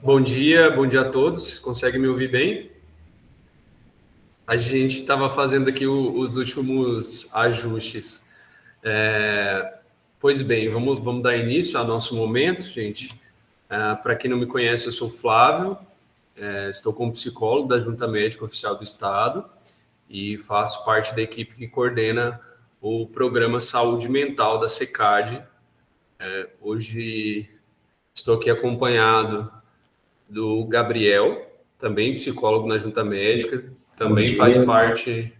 Bom dia a todos. Consegue me ouvir bem? A gente estava fazendo aqui os últimos ajustes. Pois bem, vamos dar início ao nosso momento, gente. Para quem não me conhece, eu sou Flávio, estou como psicólogo da Junta Médica Oficial do Estado e faço parte da equipe que coordena o programa Saúde Mental da SECAD. Hoje estou aqui acompanhado do Gabriel, também psicólogo na Junta Médica, também faz parte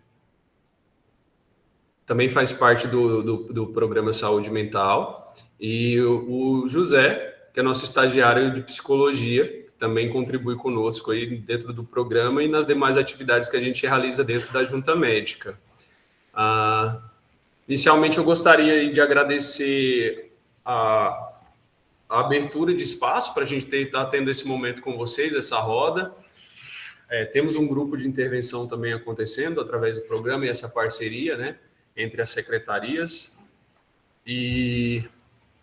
do programa Saúde Mental, e o José, que é nosso estagiário de psicologia, que também contribui conosco aí dentro do programa e nas demais atividades que a gente realiza dentro da Junta Médica. Inicialmente, eu gostaria de agradecer a abertura de espaço para a gente estar tendo esse momento com vocês, essa roda. Temos um grupo de intervenção também acontecendo através do programa e essa parceria, né, entre as secretarias.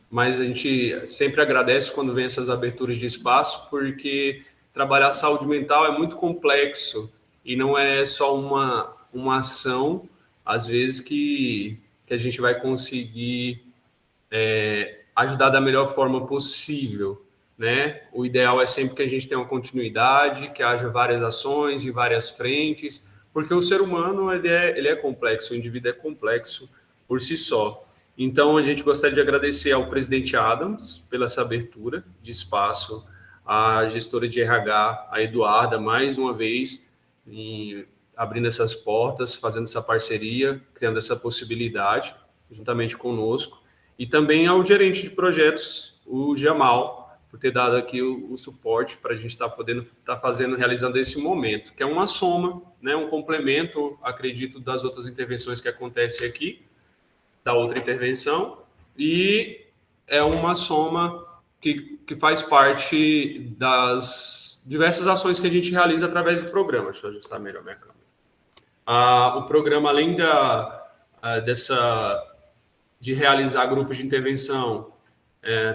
Mas a gente sempre agradece quando vem essas aberturas de espaço, porque trabalhar saúde mental é muito complexo e não é só uma ação, às vezes, que a gente vai conseguir ajudar da melhor forma possível, né? O ideal é sempre que a gente tenha uma continuidade, que haja várias ações em várias frentes, porque o ser humano ele é complexo, o indivíduo é complexo por si só. Então, a gente gostaria de agradecer ao presidente Adams pela essa abertura de espaço, à gestora de RH, a Eduarda, mais uma vez, abrindo essas portas, fazendo essa parceria, criando essa possibilidade, juntamente conosco. E também ao gerente de projetos, o Jamal, por ter dado aqui o suporte para a gente estar podendo estar realizando esse momento, que é uma soma, né, um complemento, acredito, das outras intervenções que acontecem aqui, da outra intervenção, e é uma soma que faz parte das diversas ações que a gente realiza através do programa. Deixa eu ajustar melhor minha câmera. O programa, além de realizar grupos de intervenção,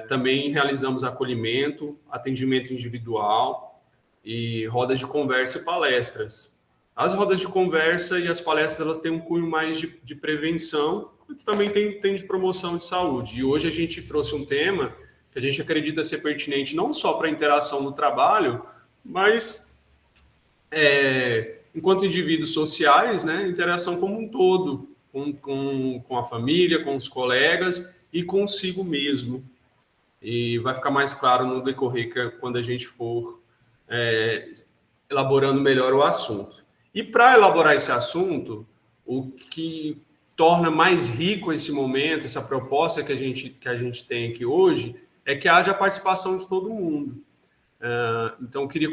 também realizamos acolhimento, atendimento individual e rodas de conversa e palestras. As rodas de conversa e as palestras, elas têm um cunho mais de prevenção, mas também tem de promoção de saúde. E hoje a gente trouxe um tema que a gente acredita ser pertinente não só para a interação no trabalho, mas enquanto indivíduos sociais, né, interação como um todo, com a família, com os colegas e consigo mesmo. E vai ficar mais claro no decorrer quando a gente for elaborando melhor o assunto. E para elaborar esse assunto, o que torna mais rico esse momento, essa proposta que a gente tem aqui hoje, é que haja a participação de todo mundo. Então, eu queria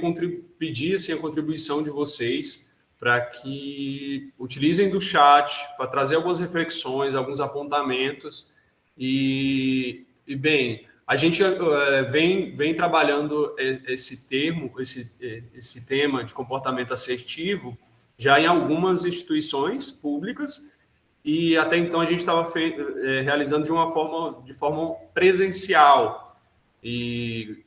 pedir assim, a contribuição de vocês para que utilizem do chat para trazer algumas reflexões, alguns apontamentos. E bem, a gente vem trabalhando esse tema de comportamento assertivo já em algumas instituições públicas, e até então a gente estava realizando de forma presencial, e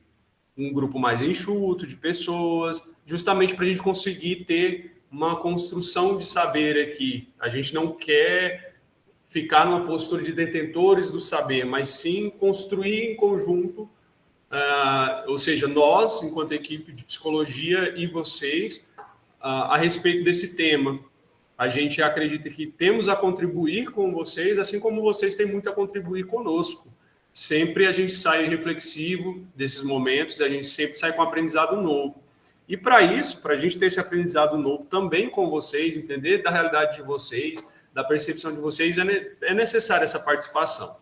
um grupo mais enxuto de pessoas, justamente para a gente conseguir ter uma construção de saber aqui. A gente não quer ficar numa postura de detentores do saber, mas sim construir em conjunto, ou seja, nós, enquanto equipe de psicologia, e vocês, a respeito desse tema. A gente acredita que temos a contribuir com vocês, assim como vocês têm muito a contribuir conosco. Sempre a gente sai reflexivo desses momentos, a gente sempre sai com um aprendizado novo. E para isso, para a gente ter esse aprendizado novo também com vocês, entender da realidade de vocês, da percepção de vocês, é necessária essa participação.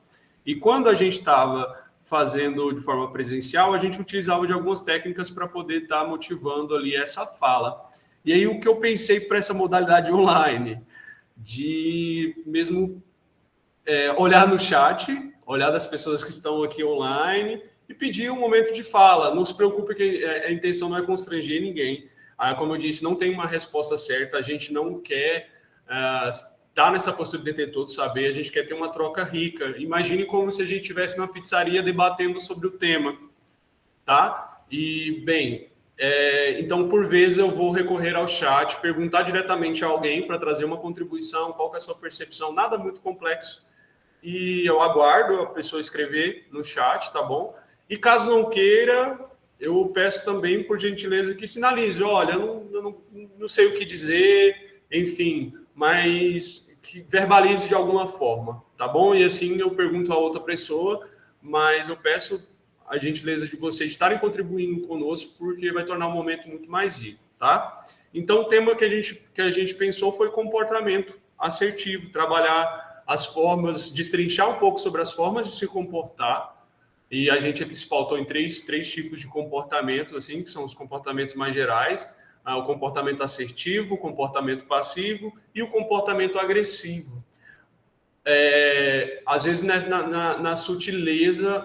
E quando a gente estava fazendo de forma presencial, a gente utilizava de algumas técnicas para poder estar motivando ali essa fala. E aí o que eu pensei para essa modalidade online, de mesmo olhar no chat, olhar das pessoas que estão aqui online e pedir um momento de fala. Não se preocupe que a intenção não é constranger ninguém. Como eu disse, não tem uma resposta certa, a gente não quer está nessa postura de ter todo saber, a gente quer ter uma troca rica. Imagine como se a gente estivesse numa pizzaria debatendo sobre o tema, tá? E, bem, então, por vezes, eu vou recorrer ao chat, perguntar diretamente a alguém para trazer uma contribuição, qual que é a sua percepção, nada muito complexo. E eu aguardo a pessoa escrever no chat, tá bom? E caso não queira, eu peço também, por gentileza, que sinalize. Olha, eu não sei o que dizer, enfim, mas que verbalize de alguma forma, tá bom? E assim eu pergunto a outra pessoa, mas eu peço a gentileza de vocês estarem contribuindo conosco, porque vai tornar o momento muito mais rico, tá? Então, o tema que a gente pensou foi comportamento assertivo, trabalhar as formas, destrinchar um pouco sobre as formas de se comportar. E a gente aqui se pautou em três tipos de comportamento, assim, que são os comportamentos mais gerais: o comportamento assertivo, o comportamento passivo e o comportamento agressivo. Às vezes, né, na sutileza,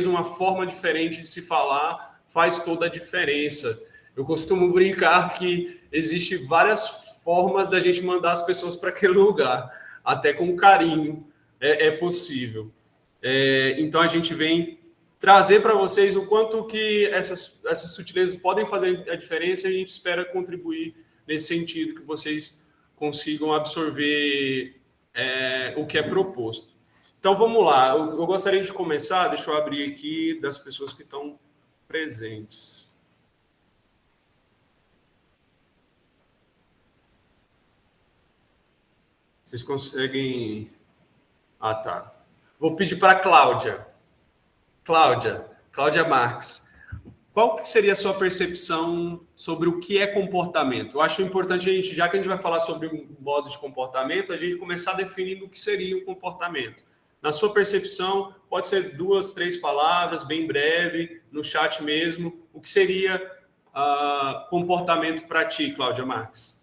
uma forma diferente de se falar faz toda a diferença. Eu costumo brincar que existe várias formas da gente mandar as pessoas para aquele lugar, até com carinho é possível. Então, a gente vem trazer para vocês o quanto que essas sutilezas podem fazer a diferença, e a gente espera contribuir nesse sentido, que vocês consigam absorver o que é proposto. Então, vamos lá. Eu gostaria de começar, deixa eu abrir aqui das pessoas que estão presentes. Vocês conseguem... Ah, tá. Vou pedir para a Cláudia. Cláudia Marques. Qual que seria a sua percepção sobre o que é comportamento? Eu acho importante a gente, já que a gente vai falar sobre um modo de comportamento, a gente começar definindo o que seria um comportamento. Na sua percepção, pode ser 2, 3 palavras, bem breve, no chat mesmo. O que seria comportamento para ti, Cláudia Marques?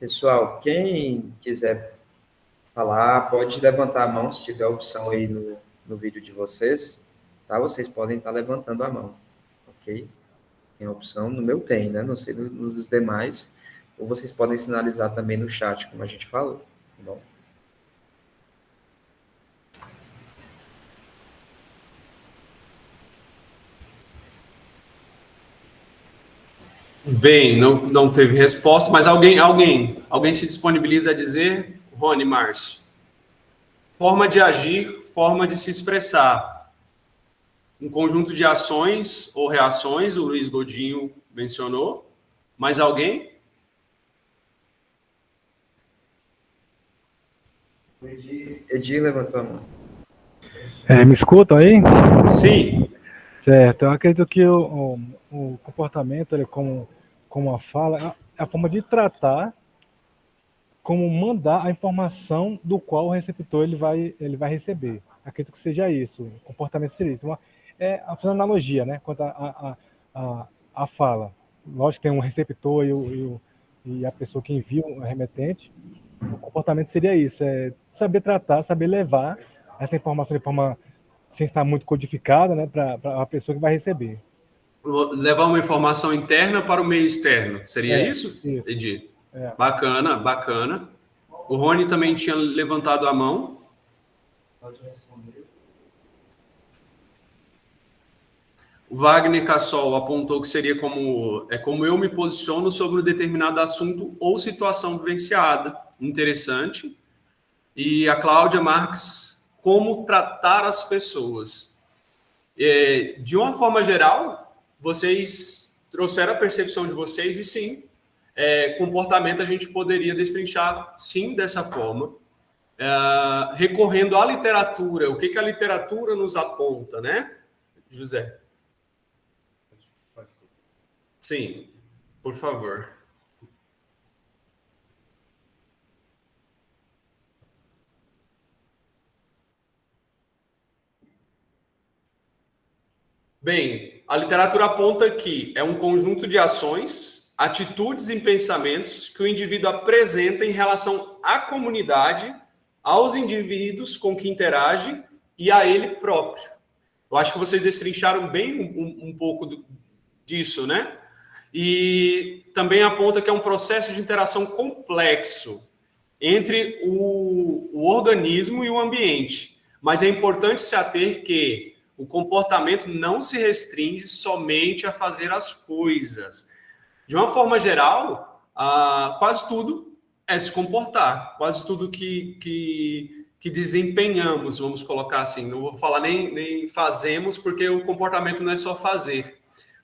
Pessoal, quem quiser falar, pode levantar a mão se tiver a opção aí no vídeo de vocês, tá? Vocês podem estar levantando a mão, ok? Tem a opção, no meu tem, né? Não sei nos demais, ou vocês podem sinalizar também no chat, como a gente falou, tá bom? Bem, não teve resposta, mas alguém se disponibiliza a dizer? Rony, Márcio. Forma de agir, forma de se expressar. Um conjunto de ações ou reações, o Luiz Godinho mencionou. Mais alguém? Edir levantou a mão. Me escutam aí? Sim. Certo, eu acredito que o comportamento, ele como a fala, é a forma de tratar, como mandar a informação do qual o receptor ele vai receber. Acredito que seja isso, o comportamento seria isso. Fazendo analogia, né, quanto a fala. Lógico que tem um receptor e a pessoa que envia o remetente. O comportamento seria isso, saber tratar, saber levar essa informação de forma sem estar muito codificada, né, para a pessoa que vai receber. Levar uma informação interna para o meio externo, seria isso? Edir? Bacana, bacana. O Rony também tinha levantado a mão. Pode responder. O Wagner Cassol apontou que seria como eu me posiciono sobre um determinado assunto ou situação vivenciada. Interessante. E a Cláudia Marques, como tratar as pessoas. De uma forma geral, vocês trouxeram a percepção de vocês e sim, comportamento a gente poderia destrinchar sim dessa forma, recorrendo à literatura. O que a literatura nos aponta, né, José? Sim, por favor. Bem, a literatura aponta que é um conjunto de ações atitudes e pensamentos que o indivíduo apresenta em relação à comunidade, aos indivíduos com que interage e a ele próprio. Eu acho que vocês destrincharam bem um pouco disso, né? E também aponta que é um processo de interação complexo entre o organismo e o ambiente. Mas é importante se ater que o comportamento não se restringe somente a fazer as coisas. De uma forma geral, quase tudo é se comportar, quase tudo que desempenhamos, vamos colocar assim. Não vou falar nem fazemos, porque o comportamento não é só fazer.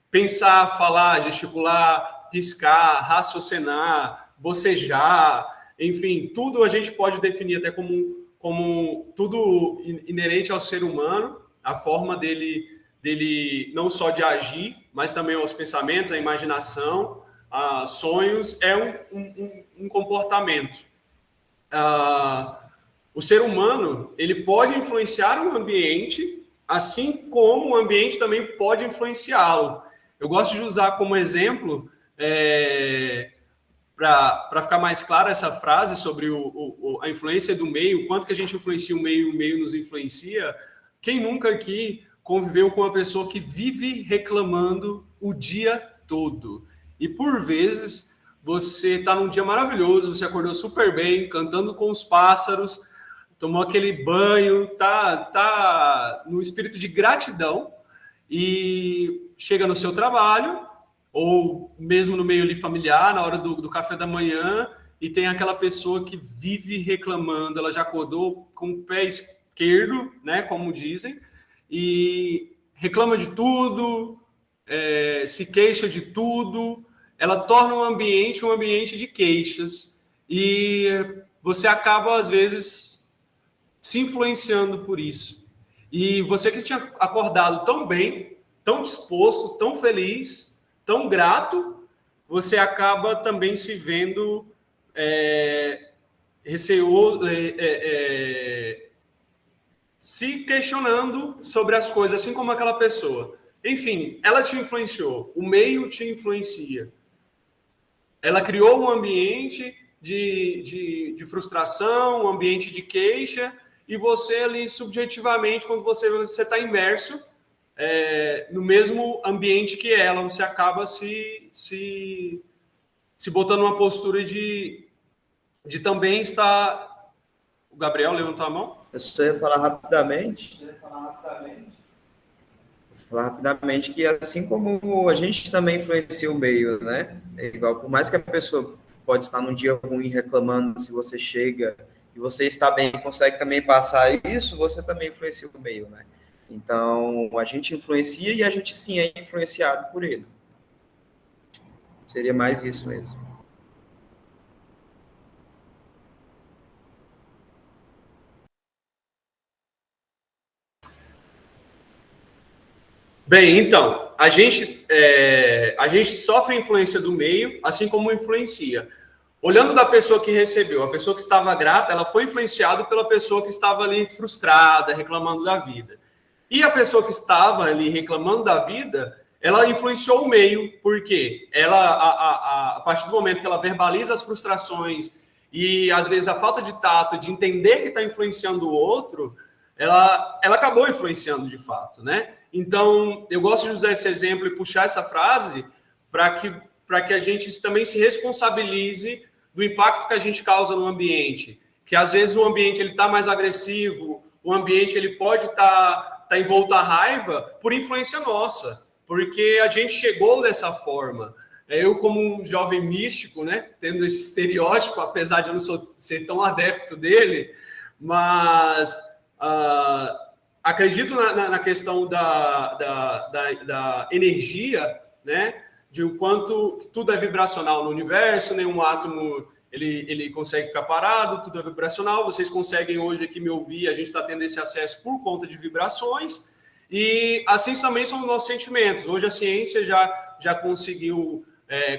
Pensar, falar, gesticular, piscar, raciocinar, bocejar, enfim, tudo a gente pode definir até como tudo inerente ao ser humano, a forma dele não só de agir, mas também aos pensamentos, a imaginação, a sonhos, é um comportamento. O ser humano, ele pode influenciar o ambiente, assim como o ambiente também pode influenciá-lo. Eu gosto de usar como exemplo, para ficar mais clara essa frase sobre a influência do meio, o quanto que a gente influencia o meio nos influencia. Quem nunca aqui conviveu com uma pessoa que vive reclamando o dia todo? E por vezes você está num dia maravilhoso, você acordou super bem, cantando com os pássaros, tomou aquele banho, tá no espírito de gratidão e chega no seu trabalho, ou mesmo no meio ali familiar, na hora do café da manhã, e tem aquela pessoa que vive reclamando, ela já acordou com o pé esquerdo, né, como dizem, e reclama de tudo, se queixa de tudo, ela torna um ambiente de queixas, e você acaba, às vezes, se influenciando por isso. E você que tinha acordado tão bem, tão disposto, tão feliz, tão grato, você acaba também se vendo receoso, se questionando sobre as coisas, assim como aquela pessoa. Enfim, ela te influenciou, o meio te influencia. Ela criou um ambiente de frustração, um ambiente de queixa, e você ali, subjetivamente, quando você está imerso no mesmo ambiente que ela, você acaba se botando numa postura de também estar... O Gabriel levantou a mão? Eu só ia falar rapidamente. Falar rapidamente que assim como a gente também influencia o meio, né? É igual, por mais que a pessoa pode estar num dia ruim reclamando, se você chega e você está bem e consegue também passar isso, você também influencia o meio, né? Então, a gente influencia e a gente sim é influenciado por ele. Seria mais isso mesmo. Bem, então, a gente sofre a influência do meio, assim como influencia. Olhando da pessoa que recebeu, a pessoa que estava grata, ela foi influenciada pela pessoa que estava ali frustrada, reclamando da vida. E a pessoa que estava ali reclamando da vida, ela influenciou o meio, porque ela, a partir do momento que ela verbaliza as frustrações e, às vezes, a falta de tato, de entender que está influenciando o outro, ela acabou influenciando de fato, né? Então, eu gosto de usar esse exemplo e puxar essa frase para que a gente também se responsabilize do impacto que a gente causa no ambiente. Que, às vezes, o ambiente está mais agressivo, o ambiente ele pode estar envolto à raiva por influência nossa, porque a gente chegou dessa forma. Eu, como um jovem místico, né, tendo esse estereótipo, apesar de eu não ser tão adepto dele, mas acredito na questão da energia, né, de o quanto tudo é vibracional no universo, nenhum átomo ele consegue ficar parado, tudo é vibracional. Vocês conseguem hoje aqui me ouvir, a gente está tendo esse acesso por conta de vibrações, e assim também são os nossos sentimentos. Hoje a ciência já conseguiu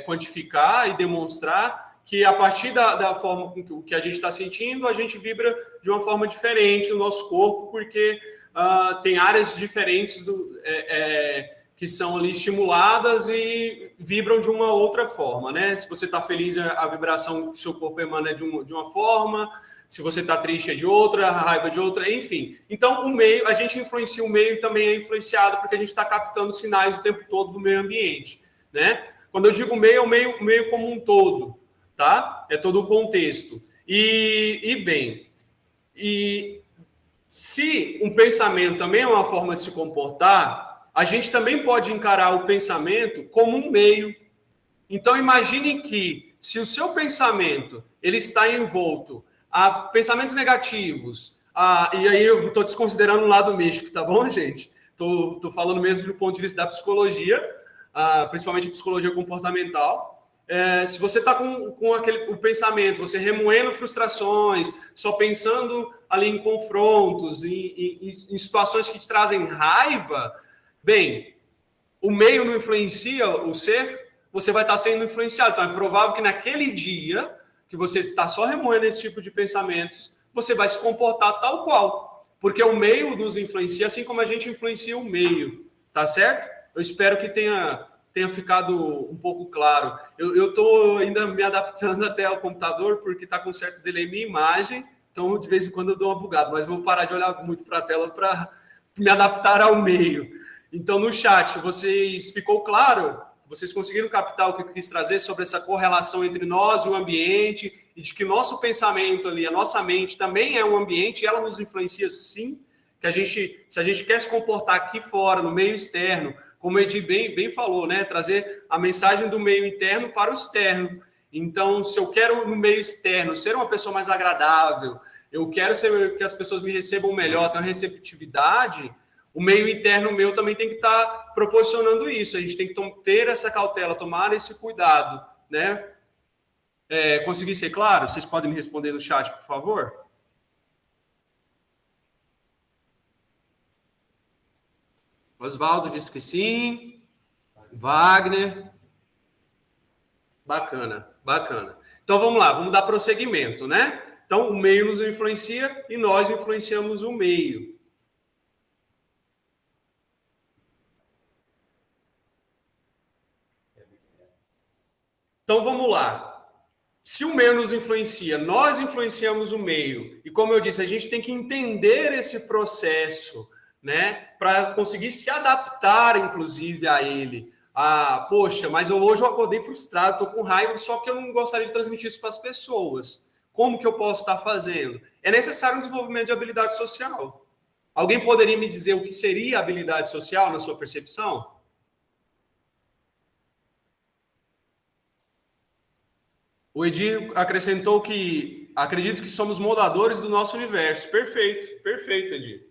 quantificar e demonstrar que a partir da forma com que a gente está sentindo, a gente vibra de uma forma diferente no nosso corpo, porque tem áreas diferentes que são ali estimuladas e vibram de uma outra forma, né? Se você está feliz, a vibração do seu corpo emana de uma forma, se você está triste é de outra, a raiva é de outra, enfim. Então, o meio, a gente influencia o meio e também é influenciado porque a gente está captando sinais o tempo todo do meio ambiente, né? Quando eu digo meio, é o meio como um todo, tá? É todo o contexto. E se um pensamento também é uma forma de se comportar, a gente também pode encarar o pensamento como um meio. Então, imagine que se o seu pensamento ele está envolto a pensamentos negativos, e aí eu estou desconsiderando o lado místico, tá bom, gente? Estou falando mesmo do ponto de vista da psicologia, principalmente psicologia comportamental. Se você está com o pensamento, você remoendo frustrações, só pensando ali em confrontos, em situações que te trazem raiva, bem, o meio não influencia o ser, você vai estar sendo influenciado. Então, é provável que naquele dia que você está só remoendo esse tipo de pensamentos, você vai se comportar tal qual. Porque o meio nos influencia, assim como a gente influencia o meio. Tá certo? Eu espero que tenha ficado um pouco claro. Eu estou ainda me adaptando até ao computador, porque está com certo delay minha imagem, então de vez em quando eu dou uma bugada, mas vou parar de olhar muito para a tela para me adaptar ao meio. Então, no chat, ficou claro? Vocês conseguiram captar o que eu quis trazer sobre essa correlação entre nós e o ambiente, e de que nosso pensamento ali, a nossa mente também é um ambiente, e ela nos influencia sim, que se a gente quer se comportar aqui fora, no meio externo, como o Edi bem falou, né? Trazer a mensagem do meio interno para o externo. Então, se eu quero no meio externo ser uma pessoa mais agradável, eu quero que as pessoas me recebam melhor, ter uma receptividade, o meio interno meu também tem que estar proporcionando isso. A gente tem que ter essa cautela, tomar esse cuidado, né? Consegui ser claro? Vocês podem me responder no chat, por favor? Oswaldo disse que sim. Wagner. Bacana. Então, vamos lá, vamos dar prosseguimento, né? Então, o meio nos influencia e nós influenciamos o meio. Então, vamos lá. Se o meio nos influencia, nós influenciamos o meio. E, como eu disse, a gente tem que entender esse processo, né? Para conseguir se adaptar, inclusive, a ele. Poxa, mas hoje eu acordei frustrado, estou com raiva, só que eu não gostaria de transmitir isso para as pessoas. Como que eu posso estar fazendo? É necessário um desenvolvimento de habilidade social. Alguém poderia me dizer o que seria habilidade social na sua percepção? O Edir acrescentou que acredito que somos moldadores do nosso universo. Perfeito, Edir.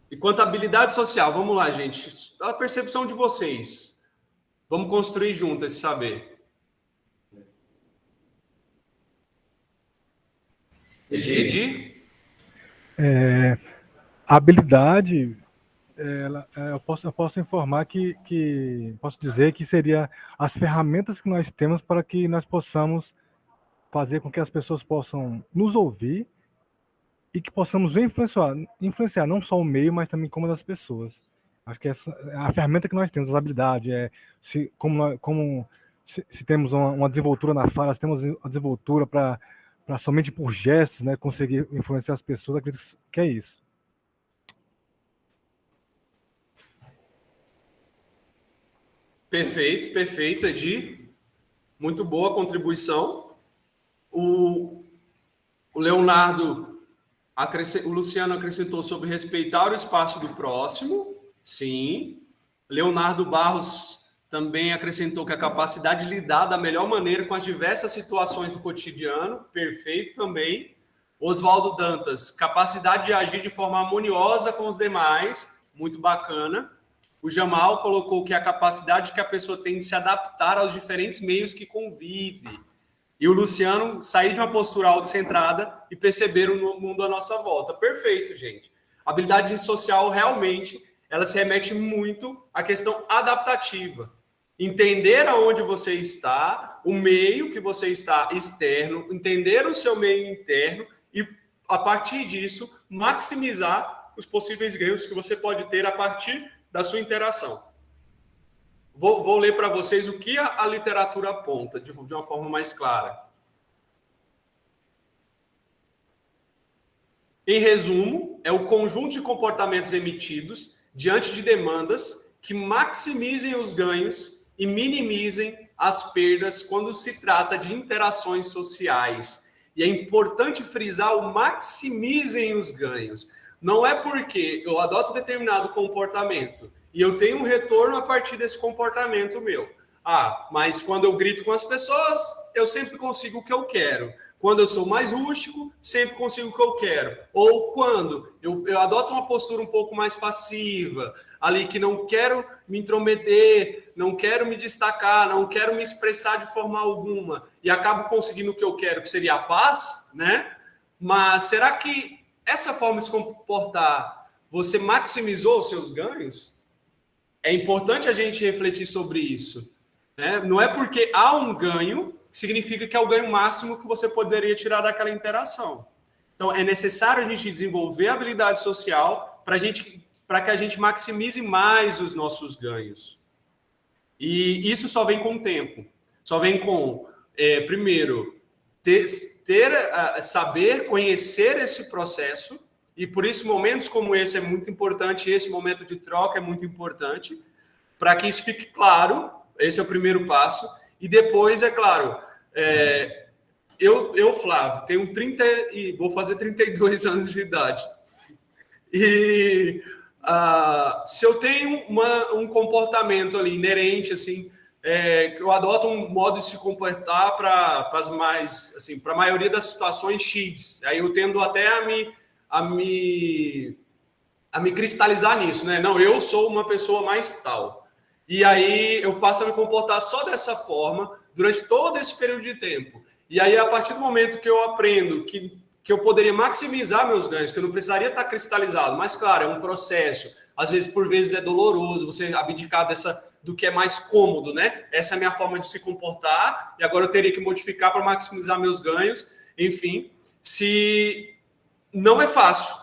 E quanto à habilidade social, vamos lá, gente. A percepção de vocês. Vamos construir junto esse saber. Edir? A habilidade, eu posso informar posso dizer que seria as ferramentas que nós temos para que nós possamos fazer com que as pessoas possam nos ouvir e que possamos influenciar não só o meio, mas também como as pessoas. Acho que essa é a ferramenta que nós temos, as habilidades, se temos uma desenvoltura na fala, se temos uma desenvoltura para somente por gestos, né, conseguir influenciar as pessoas, acredito que é isso. Perfeito, Edir. Muito boa contribuição. O Leonardo, o Luciano acrescentou sobre respeitar o espaço do próximo. Sim. Leonardo Barros também acrescentou que a capacidade de lidar da melhor maneira com as diversas situações do cotidiano. Perfeito também. Oswaldo Dantas, capacidade de agir de forma harmoniosa com os demais. Muito bacana. O Jamal colocou que a capacidade que a pessoa tem de se adaptar aos diferentes meios que convive. E o Luciano sair de uma postura autocentrada e perceber o mundo à nossa volta. Perfeito, gente. A habilidade social, realmente, ela se remete muito à questão adaptativa. Entender aonde você está, o meio que você está externo, entender o seu meio interno e, a partir disso, maximizar os possíveis ganhos que você pode ter a partir da sua interação. Vou ler para vocês o que a literatura aponta de uma forma mais clara. Em resumo, é o conjunto de comportamentos emitidos diante de demandas que maximizem os ganhos e minimizem as perdas quando se trata de interações sociais. E é importante frisar o maximizem os ganhos. Não é porque eu adoto determinado comportamento e eu tenho um retorno a partir desse comportamento meu. Mas quando eu grito com as pessoas, eu sempre consigo o que eu quero. Quando eu sou mais rústico, sempre consigo o que eu quero. Ou quando eu adoto uma postura um pouco mais passiva, ali que não quero me intrometer, não quero me destacar, não quero me expressar de forma alguma, e acabo conseguindo o que eu quero, que seria a paz, né? Mas será que essa forma de se comportar, você maximizou os seus ganhos? É importante a gente refletir sobre isso, né? Não é porque há um ganho significa que é o ganho máximo que você poderia tirar daquela interação. Então, é necessário a gente desenvolver a habilidade social para que a gente maximize mais os nossos ganhos. E isso só vem com o tempo. Só vem com, primeiro, saber, conhecer esse processo, e por isso momentos como esse é muito importante, esse momento de troca é muito importante, para que isso fique claro. Esse é o primeiro passo. E depois, é claro, eu, Flávio, tenho 30 e vou fazer 32 anos de idade. E se eu tenho um comportamento ali inerente, assim, eu adoto um modo de se comportar para as mais, assim, para a maioria das situações X. Aí eu tendo até a me cristalizar nisso, né? Não, eu sou uma pessoa mais tal. E aí eu passo a me comportar só dessa forma durante todo esse período de tempo. E aí, a partir do momento que eu aprendo que eu poderia maximizar meus ganhos, que eu não precisaria estar cristalizado, mas, claro, é um processo. Às vezes, por vezes, é doloroso você abdicar do que é mais cômodo, né? Essa é a minha forma de se comportar, e agora eu teria que modificar para maximizar meus ganhos. Enfim, se não é fácil,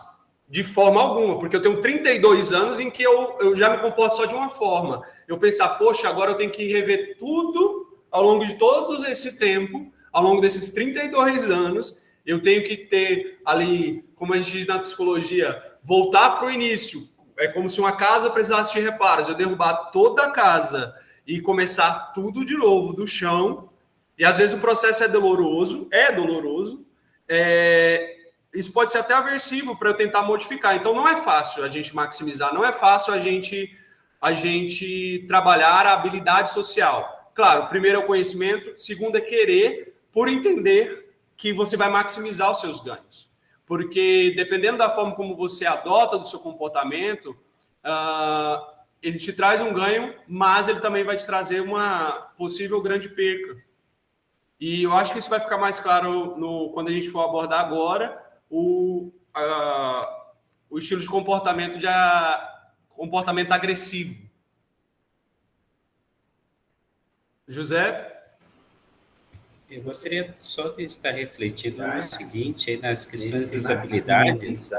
de forma alguma, porque eu tenho 32 anos em que eu já me comporto só de uma forma. Eu pensar, poxa, agora eu tenho que rever tudo ao longo de todo esse tempo, ao longo desses 32 anos, eu tenho que ter ali, como a gente diz na psicologia, voltar para o início. É como se uma casa precisasse de reparos. Eu derrubar toda a casa e começar tudo de novo, do chão. E às vezes o processo é doloroso. Isso pode ser até aversivo para eu tentar modificar. Então não é fácil a gente maximizar, não é fácil a gente trabalhar a habilidade social. Claro, primeiro é o conhecimento, segundo é querer, por entender que você vai maximizar os seus ganhos. Porque dependendo da forma como você adota do seu comportamento, ele te traz um ganho, mas ele também vai te trazer uma possível grande perca. E eu acho que isso vai ficar mais claro quando a gente for abordar agora o estilo de comportamento comportamento agressivo. José? Eu gostaria só de estar refletindo no seguinte, aí nas questões das habilidades,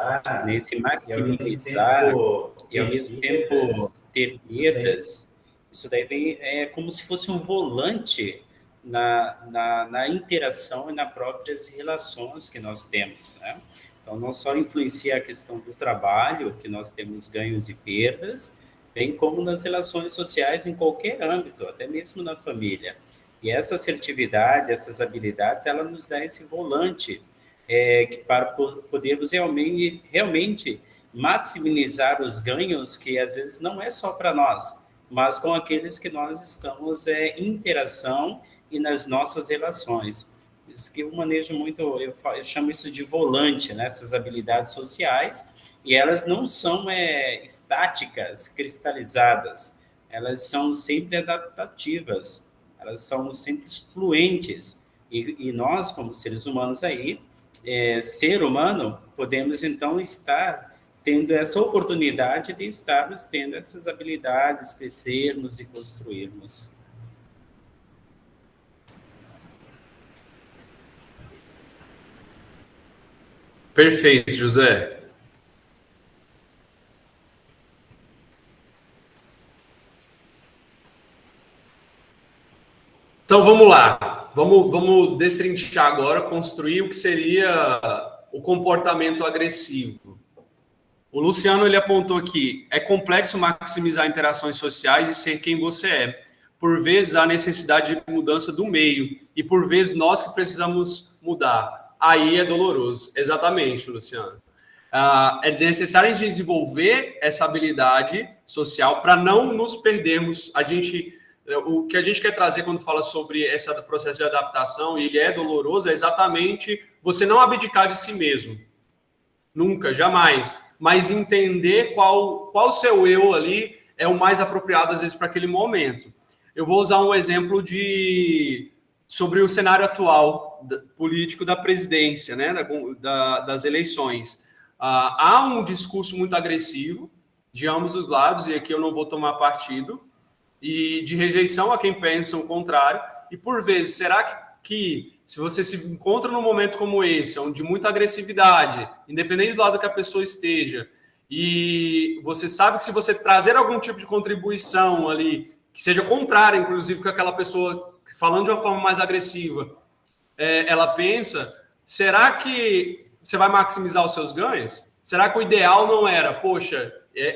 nesse maximizar e ao mesmo tempo ter perdas. Isso daí vem como se fosse um volante na interação e nas próprias relações que nós temos, né? Então, não só influencia a questão do trabalho, que nós temos ganhos e perdas, bem como nas relações sociais em qualquer âmbito, até mesmo na família. E essa assertividade, essas habilidades, ela nos dá esse volante para podermos realmente maximizar os ganhos, que às vezes não é só para nós, mas com aqueles que nós estamos em interação e nas nossas relações. Isso que eu manejo muito, eu chamo isso de volante, né? Essas habilidades sociais, e elas não são estáticas, cristalizadas, elas são sempre adaptativas, elas são sempre fluentes, e nós, como seres humanos aí, ser humano, podemos então estar tendo essa oportunidade de estarmos tendo essas habilidades, crescermos e construirmos. Perfeito, José. vamos lá. Vamos destrinchar agora, construir o que seria o comportamento agressivo. O Luciano ele apontou aqui: é complexo maximizar interações sociais e ser quem você é. Por vezes há necessidade de mudança do meio e por vezes nós que precisamos mudar. Aí é doloroso. Exatamente, Luciano. É necessário desenvolver essa habilidade social para não nos perdermos. O que a gente quer trazer quando fala sobre esse processo de adaptação, e ele é doloroso, é exatamente você não abdicar de si mesmo. Nunca, jamais. Mas entender qual o seu eu ali é o mais apropriado, às vezes, para aquele momento. Eu vou usar um exemplo sobre o cenário atual político da presidência, né, das eleições. Há um discurso muito agressivo de ambos os lados, e aqui eu não vou tomar partido, e de rejeição a quem pensa o contrário. E, por vezes, será que se você se encontra num momento como esse, onde muita agressividade, independente do lado que a pessoa esteja, e você sabe que se você trazer algum tipo de contribuição ali, que seja contrária, inclusive, com aquela pessoa falando de uma forma mais agressiva, ela pensa, será que você vai maximizar os seus ganhos? Será que o ideal não era, poxa,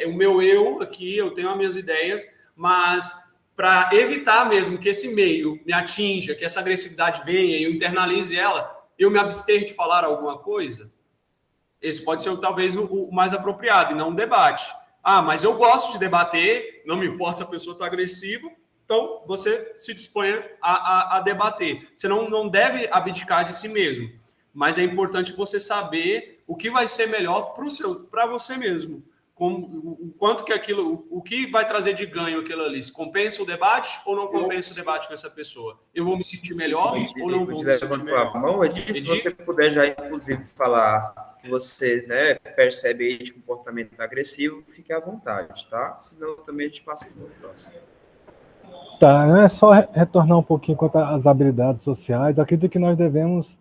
o meu eu aqui, eu tenho as minhas ideias, mas para evitar mesmo que esse meio me atinja, que essa agressividade venha e eu internalize ela, eu me abster de falar alguma coisa? Esse pode ser talvez o mais apropriado, e não um debate. Mas eu gosto de debater, não me importa se a pessoa está agressiva, então você se disponha a debater. Você não deve abdicar de si mesmo, mas é importante você saber o que vai ser melhor para você mesmo. O quanto que aquilo, o que vai trazer de ganho aquilo ali? Se compensa o debate ou não compensa o debate com essa pessoa? Eu vou me sentir melhor ou não vou me sentir melhor? Se você puder já, inclusive, falar que você, né, percebe aí de comportamento agressivo, fique à vontade, tá? Senão também a gente passa para o próximo. Tá, é só retornar um pouquinho quanto às habilidades sociais. Eu acredito que nós devemos,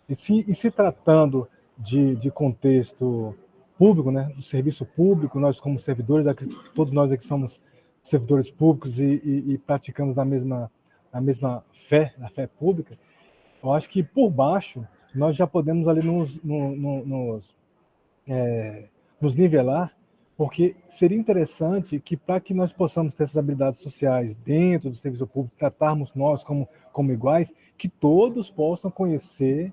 e se tratando de contexto público, né, do serviço público, nós como servidores, acredito que todos nós aqui somos servidores públicos e praticamos na mesma fé, na fé pública. Eu acho que por baixo nós já podemos ali nos nivelar, porque seria interessante que, para que nós possamos ter essas habilidades sociais dentro do serviço público, tratarmos nós como iguais, que todos possam conhecer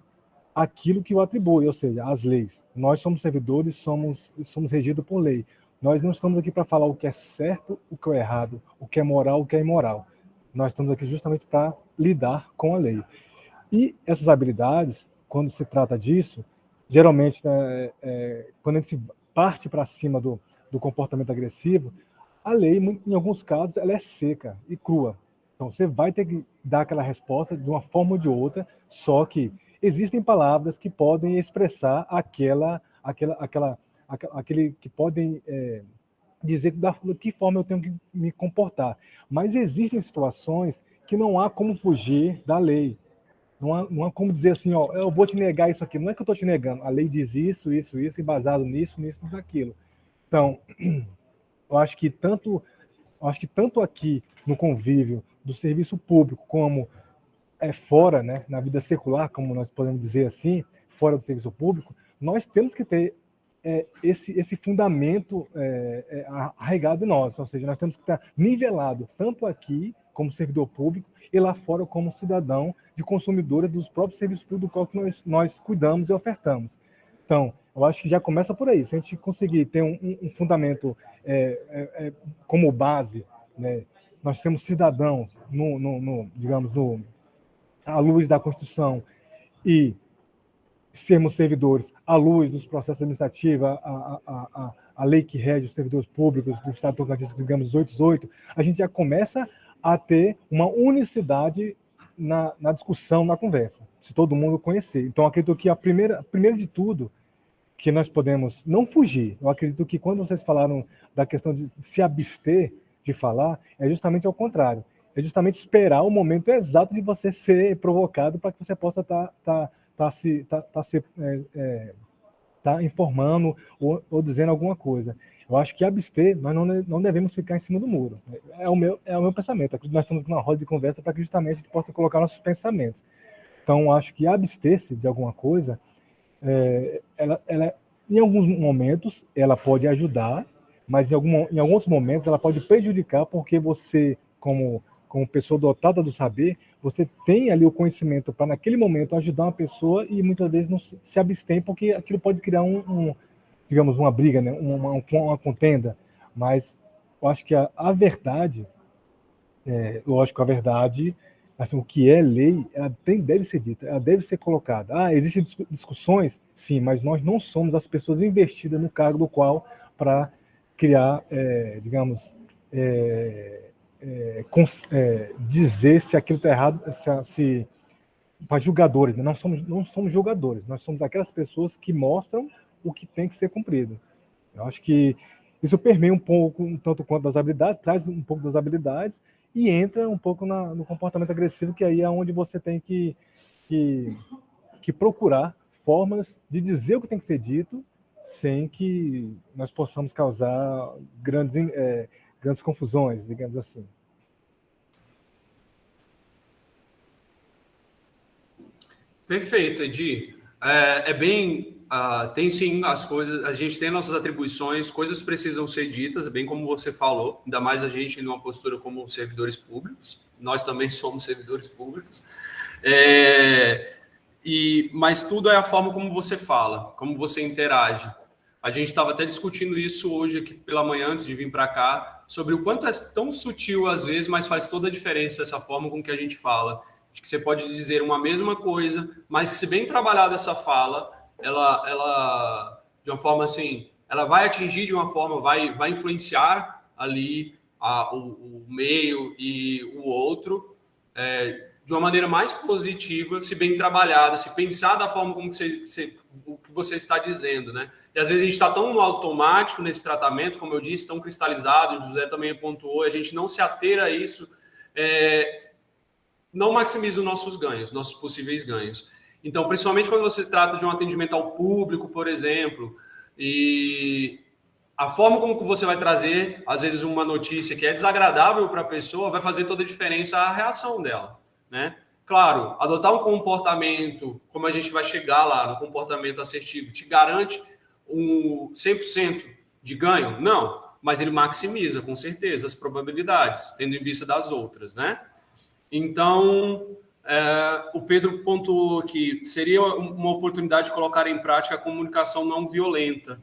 aquilo que o atribui, ou seja, as leis. Nós somos servidores, somos regidos por lei. Nós não estamos aqui para falar o que é certo, o que é errado, o que é moral, o que é imoral. Nós estamos aqui justamente para lidar com a lei. E essas habilidades, quando se trata disso, geralmente, quando a gente parte para cima do comportamento agressivo, a lei, em alguns casos, ela é seca e crua. Então, você vai ter que dar aquela resposta de uma forma ou de outra, só que existem palavras que podem expressar aquele que podem dizer da que forma eu tenho que me comportar. Mas existem situações que não há como fugir da lei. Não há como dizer assim, eu vou te negar isso aqui. Não é que eu estou te negando. A lei diz isso, e baseado nisso, naquilo. Então, eu acho que tanto aqui no convívio do serviço público como fora, né, na vida secular, como nós podemos dizer assim, fora do serviço público, nós temos que ter esse fundamento arraigado em nós, ou seja, nós temos que estar nivelado tanto aqui como servidor público e lá fora como cidadão de consumidora dos próprios serviços públicos que nós cuidamos e ofertamos. Então, eu acho que já começa por aí. Se a gente conseguir ter um fundamento como base, né, nós temos cidadãos digamos, à luz da Constituição e sermos servidores à luz dos processos administrativos, a lei que rege os servidores públicos do Estado Tocantins, digamos, 288, a gente já começa a ter uma unicidade na discussão, na conversa, se todo mundo conhecer. Então, acredito que primeiro de tudo, que nós podemos não fugir. Eu acredito que quando vocês falaram da questão de se abster de falar, é justamente ao contrário. É justamente esperar o momento exato de você ser provocado para que você possa estar informando ou dizendo alguma coisa. Eu acho que abster, nós não devemos ficar em cima do muro. É o meu pensamento. Nós estamos aqui numa roda de conversa para que justamente a gente possa colocar nossos pensamentos. Então, acho que abster-se de alguma coisa, ela, em alguns momentos, ela pode ajudar, mas em alguns outros momentos ela pode prejudicar, porque você, como pessoa dotada do saber, você tem ali o conhecimento para, naquele momento, ajudar uma pessoa e muitas vezes não se abstém, porque aquilo pode criar digamos, uma briga, né? uma contenda. Mas eu acho que a verdade, lógico, a verdade, assim, o que é lei, ela deve ser dita, ela deve ser colocada. Existem discussões? Sim, mas nós não somos as pessoas investidas no cargo do qual para criar, digamos, dizer se aquilo está errado, para julgadores, né? Não somos julgadores, nós somos aquelas pessoas que mostram o que tem que ser cumprido. Eu acho que isso permeia um pouco, um tanto quanto das habilidades, traz um pouco das habilidades e entra um pouco no comportamento agressivo, que aí é onde você tem que procurar formas de dizer o que tem que ser dito sem que nós possamos causar grandes confusões, digamos assim. Perfeito, Edi. Tem sim as coisas, a gente tem nossas atribuições, coisas precisam ser ditas, bem como você falou, ainda mais a gente numa postura como servidores públicos, nós também somos servidores públicos, mas tudo é a forma como você fala, como você interage. A gente estava até discutindo isso hoje aqui pela manhã, antes de vir para cá, sobre o quanto é tão sutil às vezes, mas faz toda a diferença essa forma com que a gente fala. Acho que você pode dizer uma mesma coisa, mas que se bem trabalhada essa fala, ela de uma forma assim, ela vai atingir de uma forma, vai influenciar ali o meio e o outro de uma maneira mais positiva, se bem trabalhada, se pensar da forma como o que você está dizendo, né? E às vezes a gente está tão no automático nesse tratamento, como eu disse, tão cristalizado, o José também pontuou, a gente não se ater a isso, não maximiza os nossos ganhos, nossos possíveis ganhos. Então, principalmente quando você trata de um atendimento ao público, por exemplo, e a forma como você vai trazer, às vezes, uma notícia que é desagradável para a pessoa, vai fazer toda a diferença a reação dela, né? Claro, adotar um comportamento, como a gente vai chegar lá, no comportamento assertivo, te garante 100% de ganho? Não, mas ele maximiza, com certeza, as probabilidades, tendo em vista das outras, né? Então, o Pedro pontuou que seria uma oportunidade de colocar em prática a comunicação não violenta.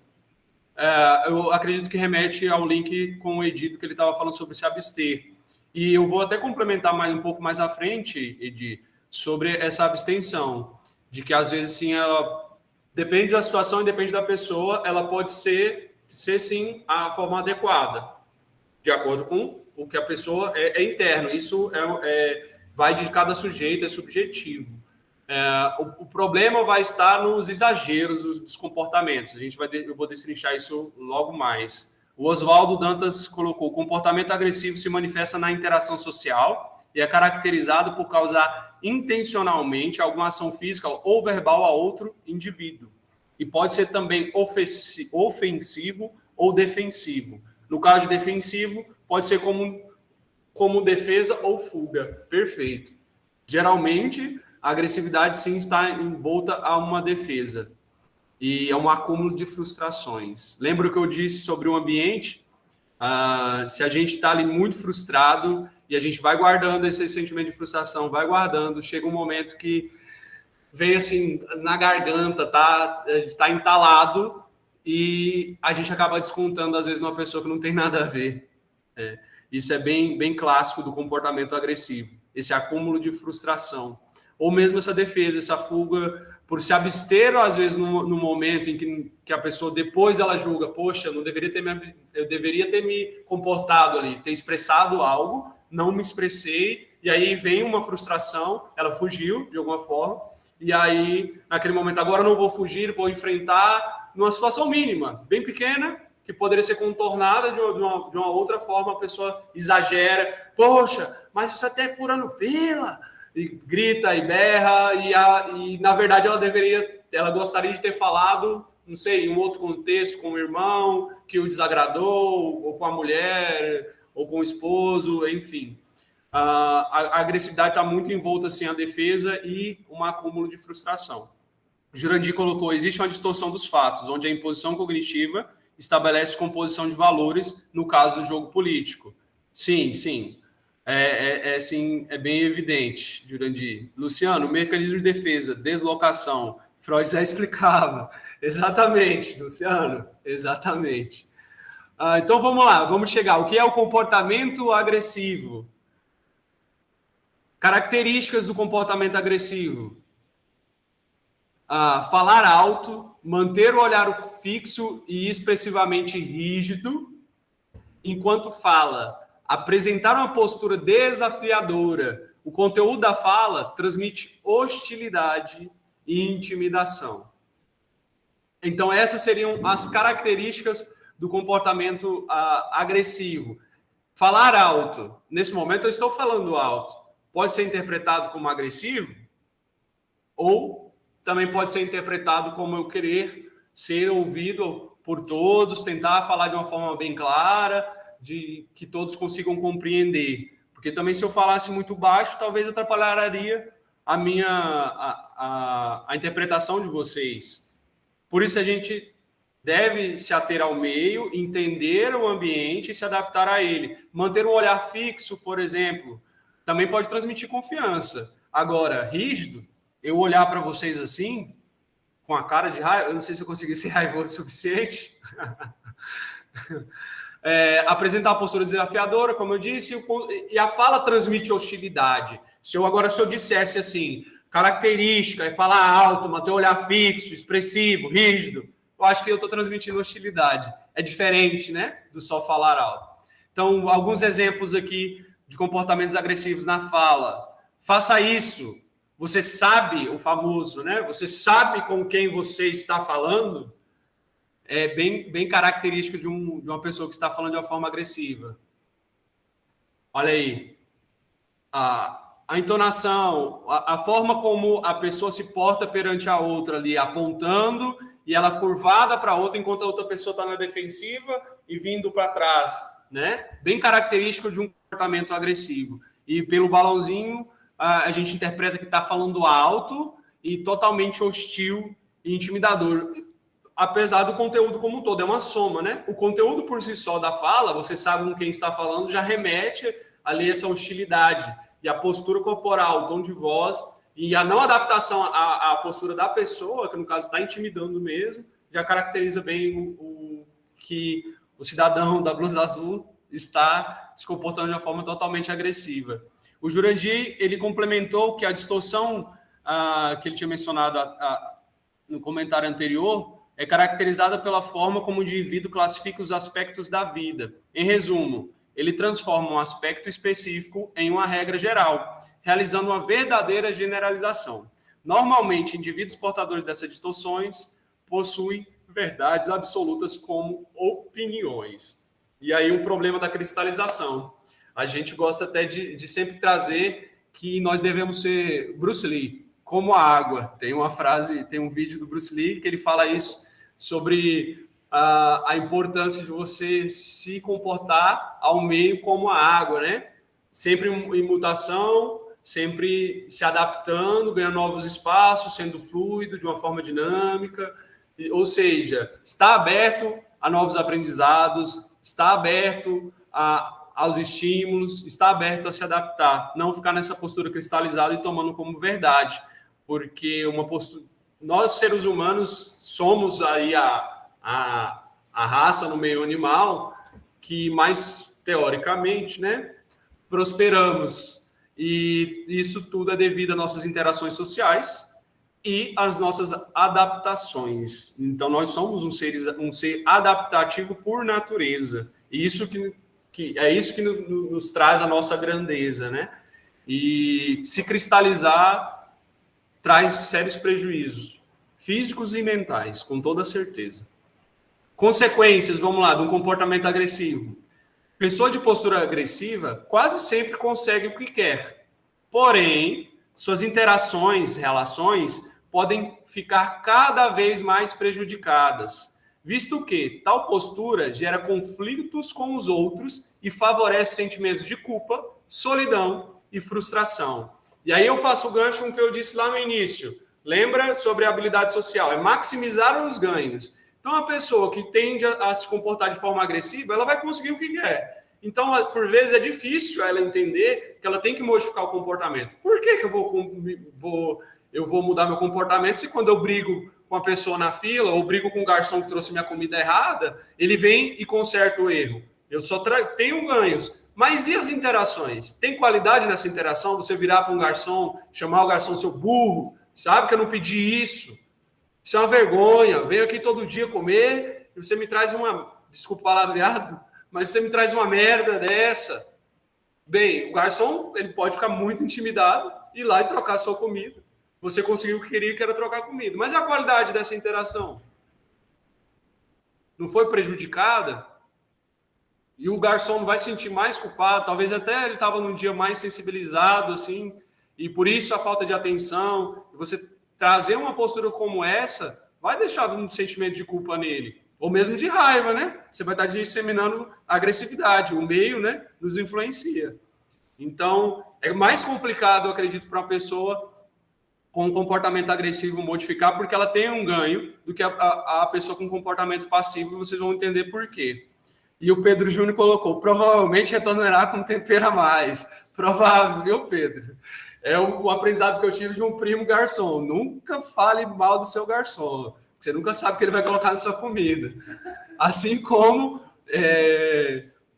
Eu acredito que remete ao link com o Edi, que ele estava falando sobre se abster. E eu vou até complementar um pouco mais à frente, Edi, sobre essa abstenção, de que às vezes sim, ela depende da situação e depende da pessoa, ela pode ser sim a forma adequada, de acordo com o que a pessoa é interno. Isso vai de cada sujeito, é subjetivo. O problema vai estar nos exageros dos comportamentos. Eu vou destrinchar isso logo mais. O Oswaldo Dantas colocou: o comportamento agressivo se manifesta na interação social e é caracterizado por causar intencionalmente alguma ação física ou verbal a outro indivíduo. E pode ser também ofensivo ou defensivo. No caso de defensivo, pode ser como defesa ou fuga. Perfeito. Geralmente, a agressividade sim está envolta a uma defesa. E é um acúmulo de frustrações. Lembra o que eu disse sobre o ambiente? Se a gente está ali muito frustrado e a gente vai guardando esse sentimento de frustração, vai guardando, chega um momento que vem assim na garganta, tá entalado, e a gente acaba descontando às vezes numa pessoa que não tem nada a ver. Isso é bem, bem clássico do comportamento agressivo, esse acúmulo de frustração. Ou mesmo essa defesa, essa fuga, por se abster, às vezes, no momento em que a pessoa, depois ela julga, poxa, eu deveria ter me comportado ali, ter expressado algo, não me expressei, e aí vem uma frustração, ela fugiu de alguma forma, e aí, naquele momento, agora eu não vou fugir, vou enfrentar numa situação mínima, bem pequena, que poderia ser contornada de uma outra forma, a pessoa exagera, poxa, mas você até furando fila, e grita e berra, e na verdade ela gostaria de ter falado não sei, em um outro contexto, com o irmão que o desagradou, ou com a mulher, ou com o esposo, enfim. A agressividade está muito envolta assim, a defesa e um acúmulo de frustração. O Jurandir colocou, existe uma distorção dos fatos, onde a imposição cognitiva estabelece composição de valores no caso do jogo político. Sim, sim. Sim, é bem evidente, Jurandir. Luciano, mecanismo de defesa, deslocação. Freud já explicava. Exatamente, Luciano. Exatamente. Então, vamos lá. Vamos chegar. O que é o comportamento agressivo? Características do comportamento agressivo. Falar alto, manter o olhar fixo e expressivamente rígido enquanto fala, apresentar uma postura desafiadora. O conteúdo da fala transmite hostilidade e intimidação. Então, essas seriam as características do comportamento agressivo. Falar alto. Nesse momento, eu estou falando alto. Pode ser interpretado como agressivo ou também pode ser interpretado como eu querer ser ouvido por todos, tentar falar de uma forma bem clara, de que todos consigam compreender. Porque também se eu falasse muito baixo, talvez atrapalharia a interpretação de vocês. Por isso a gente deve se ater ao meio, entender o ambiente e se adaptar a ele. Manter um olhar fixo, por exemplo, também pode transmitir confiança. Agora, rígido, eu olhar para vocês assim, com a cara de raiva, eu não sei se eu consegui ser raivoso o suficiente. Apresentar uma postura desafiadora, como eu disse, e a fala transmite hostilidade. Se eu dissesse assim, característica, é falar alto, manter o olhar fixo, expressivo, rígido, eu acho que eu estou transmitindo hostilidade. É diferente, né, do só falar alto. Então, alguns exemplos aqui de comportamentos agressivos na fala. Faça isso. Você sabe, o famoso, né? Você sabe com quem você está falando. É bem característico de uma pessoa que está falando de uma forma agressiva. Olha aí. A entonação, a forma como a pessoa se porta perante a outra ali, apontando e ela curvada para a outra, enquanto a outra pessoa está na defensiva e vindo para trás, né? Bem característico de um comportamento agressivo. E pelo balãozinho, a gente interpreta que está falando alto e totalmente hostil e intimidador. Apesar do conteúdo como um todo, é uma soma, né? O conteúdo por si só da fala, você sabe com quem está falando, já remete ali essa hostilidade. E a postura corporal, o tom de voz, e a não adaptação à postura da pessoa, que no caso está intimidando mesmo, já caracteriza bem que o cidadão da blusa azul está se comportando de uma forma totalmente agressiva. O Jurandir, ele complementou que a distorção que ele tinha mencionado no comentário anterior é caracterizada pela forma como o indivíduo classifica os aspectos da vida. Em resumo, ele transforma um aspecto específico em uma regra geral, realizando uma verdadeira generalização. Normalmente, indivíduos portadores dessas distorções possuem verdades absolutas como opiniões. E aí um problema da cristalização. A gente gosta até de sempre trazer que nós devemos ser Bruce Lee, como a água. Tem uma frase, tem um vídeo do Bruce Lee que ele fala isso, sobre a importância de você se comportar ao meio como a água, né? Sempre em mutação, sempre se adaptando, ganhando novos espaços, sendo fluido, de uma forma dinâmica. Ou seja, está aberto a novos aprendizados, está aberto aos estímulos, está aberto a se adaptar, não ficar nessa postura cristalizada e tomando como verdade, porque nós seres humanos somos aí a raça no meio animal que mais teoricamente, né, prosperamos, e isso tudo é devido às nossas interações sociais e às nossas adaptações. Então nós somos um ser adaptativo por natureza, e isso que é isso que nos traz a nossa grandeza, né? E se cristalizar traz sérios prejuízos físicos e mentais, com toda certeza. Consequências, vamos lá, de um comportamento agressivo. Pessoa de postura agressiva quase sempre consegue o que quer. Porém, suas interações, relações, podem ficar cada vez mais prejudicadas, visto que tal postura gera conflitos com os outros e favorece sentimentos de culpa, solidão e frustração. E aí eu faço o gancho com o que eu disse lá no início. Lembra sobre a habilidade social? É maximizar os ganhos. Então, a pessoa que tende a se comportar de forma agressiva, ela vai conseguir o que quer. Então, por vezes, é difícil ela entender que ela tem que modificar o comportamento. Por que eu vou mudar meu comportamento se quando eu brigo com a pessoa na fila ou brigo com o garçom que trouxe minha comida errada, ele vem e conserta o erro? Eu só tenho ganhos. Mas e as interações? Tem qualidade nessa interação? Você virar para um garçom, chamar o garçom seu burro, sabe que eu não pedi isso? Isso é uma vergonha. Venho aqui todo dia comer e você me traz desculpa o palavreado, mas você me traz uma merda dessa. Bem, o garçom ele pode ficar muito intimidado, ir lá e trocar a sua comida. Você conseguiu o que queria, que era trocar a comida. Mas e a qualidade dessa interação? Não foi prejudicada? E o garçom não vai se sentir mais culpado, talvez até ele estava num dia mais sensibilizado, assim, e por isso a falta de atenção. Você trazer uma postura como essa vai deixar um sentimento de culpa nele, ou mesmo de raiva, né? Você vai estar disseminando agressividade, o meio, né, nos influencia. Então, é mais complicado, eu acredito, para uma pessoa com um comportamento agressivo modificar, porque ela tem um ganho, do que a pessoa com comportamento passivo, e vocês vão entender por quê. E o Pedro Júnior colocou, provavelmente retornará com tempero a mais. Provável, viu, Pedro? É o aprendizado que eu tive de um primo garçom. Nunca fale mal do seu garçom. Você nunca sabe o que ele vai colocar na sua comida. Assim como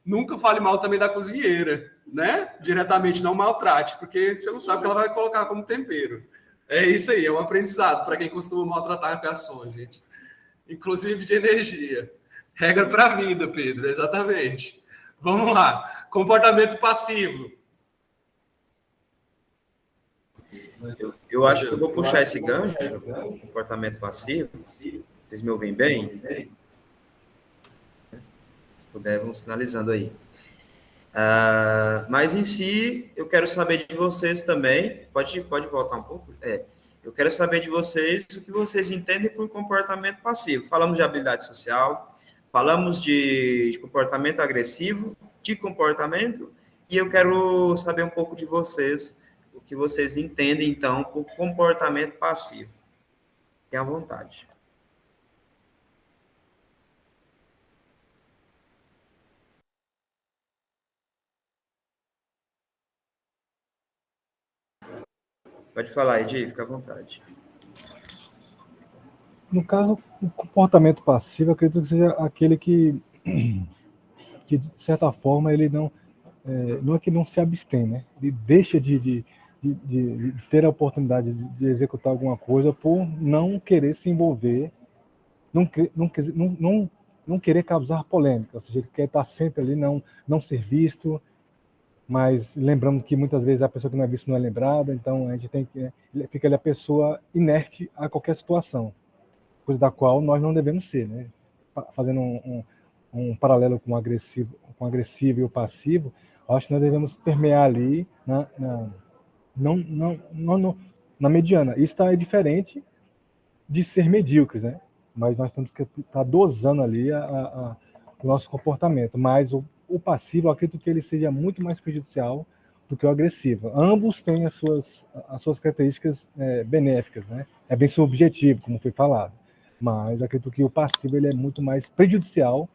nunca fale mal também da cozinheira, né? Diretamente, não maltrate, porque você não sabe o que ela vai colocar como tempero. É isso aí, é um aprendizado para quem costuma maltratar garçom, gente. Inclusive de energia. Regra para a vida, Pedro, exatamente. Vamos lá. Comportamento passivo. Eu acho que eu vou puxar esse gancho, comportamento passivo. Vocês me ouvem bem? Se puder, vamos sinalizando aí. Mas em si, eu quero saber de vocês também. Pode voltar um pouco? Eu quero saber de vocês o que vocês entendem por comportamento passivo. Falamos de habilidade social, falamos de comportamento agressivo, de comportamento, e eu quero saber um pouco de vocês, o que vocês entendem, então, por comportamento passivo. Tenha à vontade. Pode falar, Edi, fica à vontade. No caso, o comportamento passivo, eu acredito que seja aquele que de certa forma, ele não é que não se abstém, né? Ele deixa de ter a oportunidade de executar alguma coisa por não querer se envolver, não querer causar polêmica, ou seja, ele quer estar sempre ali, não ser visto, mas lembrando que muitas vezes a pessoa que não é vista não é lembrada, então a gente tem que fica ali a pessoa inerte a qualquer situação, coisa da qual nós não devemos ser, né? Fazendo um paralelo com o agressivo e o passivo, acho que nós devemos permear ali na mediana. Isso é diferente de ser medíocres, né? Mas nós temos que estar dosando ali o nosso comportamento. Mas o passivo, eu acredito que ele seja muito mais prejudicial do que o agressivo. Ambos têm as suas características benéficas, né? É bem subjetivo, como foi falado. Mas acredito que o passivo ele é muito mais prejudicial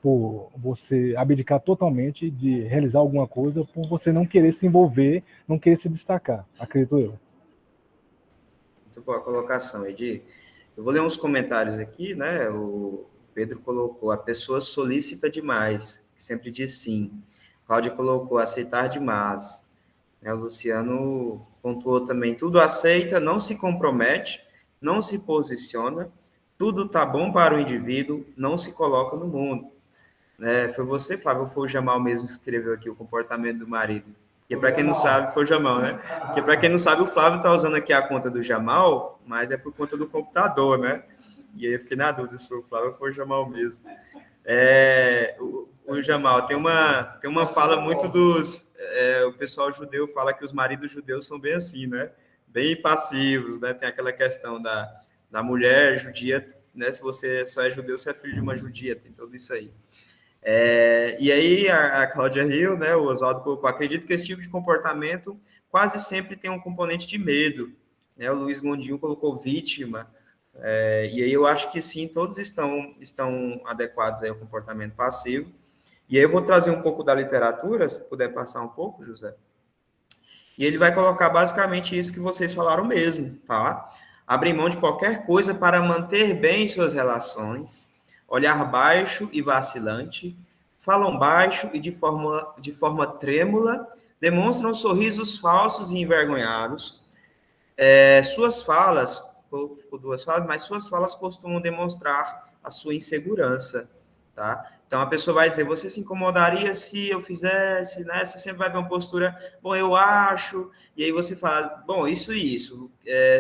por você abdicar totalmente de realizar alguma coisa, por você não querer se envolver, não querer se destacar, acredito eu. Muito boa colocação, Edi. Eu vou ler uns comentários aqui, né? O Pedro colocou, a pessoa solícita demais, que sempre diz sim. Cláudia colocou, aceitar demais. O Luciano pontuou também, tudo aceita, não se compromete, não se posiciona, tudo tá bom para o indivíduo, não se coloca no mundo. Foi você, Flávio, ou foi o Jamal mesmo que escreveu aqui o comportamento do marido? Porque para quem não sabe, foi o Jamal, né? Porque para quem não sabe, o Flávio está usando aqui a conta do Jamal, mas é por conta do computador, né? E aí eu fiquei na dúvida se foi o Flávio ou foi o Jamal mesmo. O Jamal tem uma fala muito o pessoal judeu fala que os maridos judeus são bem assim, né? bem passivos, né? Tem aquela questão da mulher judia, né? Se você só é judeu, você é filho de uma judia, tem tudo isso aí. E aí a Cláudia Hill, né, o Oswaldo colocou, acredito que esse tipo de comportamento quase sempre tem um componente de medo, né? O Luiz Gondinho colocou vítima, e aí eu acho que sim, todos estão adequados aí ao comportamento passivo. E aí eu vou trazer um pouco da literatura, se puder passar um pouco, José. E ele vai colocar basicamente isso que vocês falaram mesmo, tá? Abrir mão de qualquer coisa para manter bem suas relações, olhar baixo e vacilante, falam baixo e de forma trêmula, demonstram sorrisos falsos e envergonhados. Suas falas, ficou duas falas, mas suas falas costumam demonstrar a sua insegurança, tá? Então, a pessoa vai dizer, você se incomodaria se eu fizesse, né? Você sempre vai ver uma postura, bom, eu acho, e aí você fala, bom, isso e isso.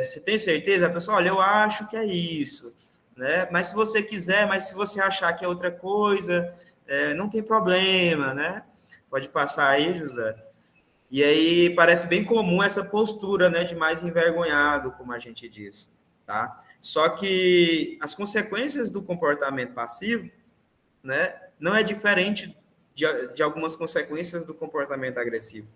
Você tem certeza? A pessoa, olha, eu acho que é isso, né? Mas se você quiser, mas se você achar que é outra coisa, não tem problema, né? Pode passar aí, José. E aí parece bem comum essa postura, né, de mais envergonhado, como a gente diz, tá? Só que as consequências do comportamento passivo, né, não é diferente de algumas consequências do comportamento agressivo,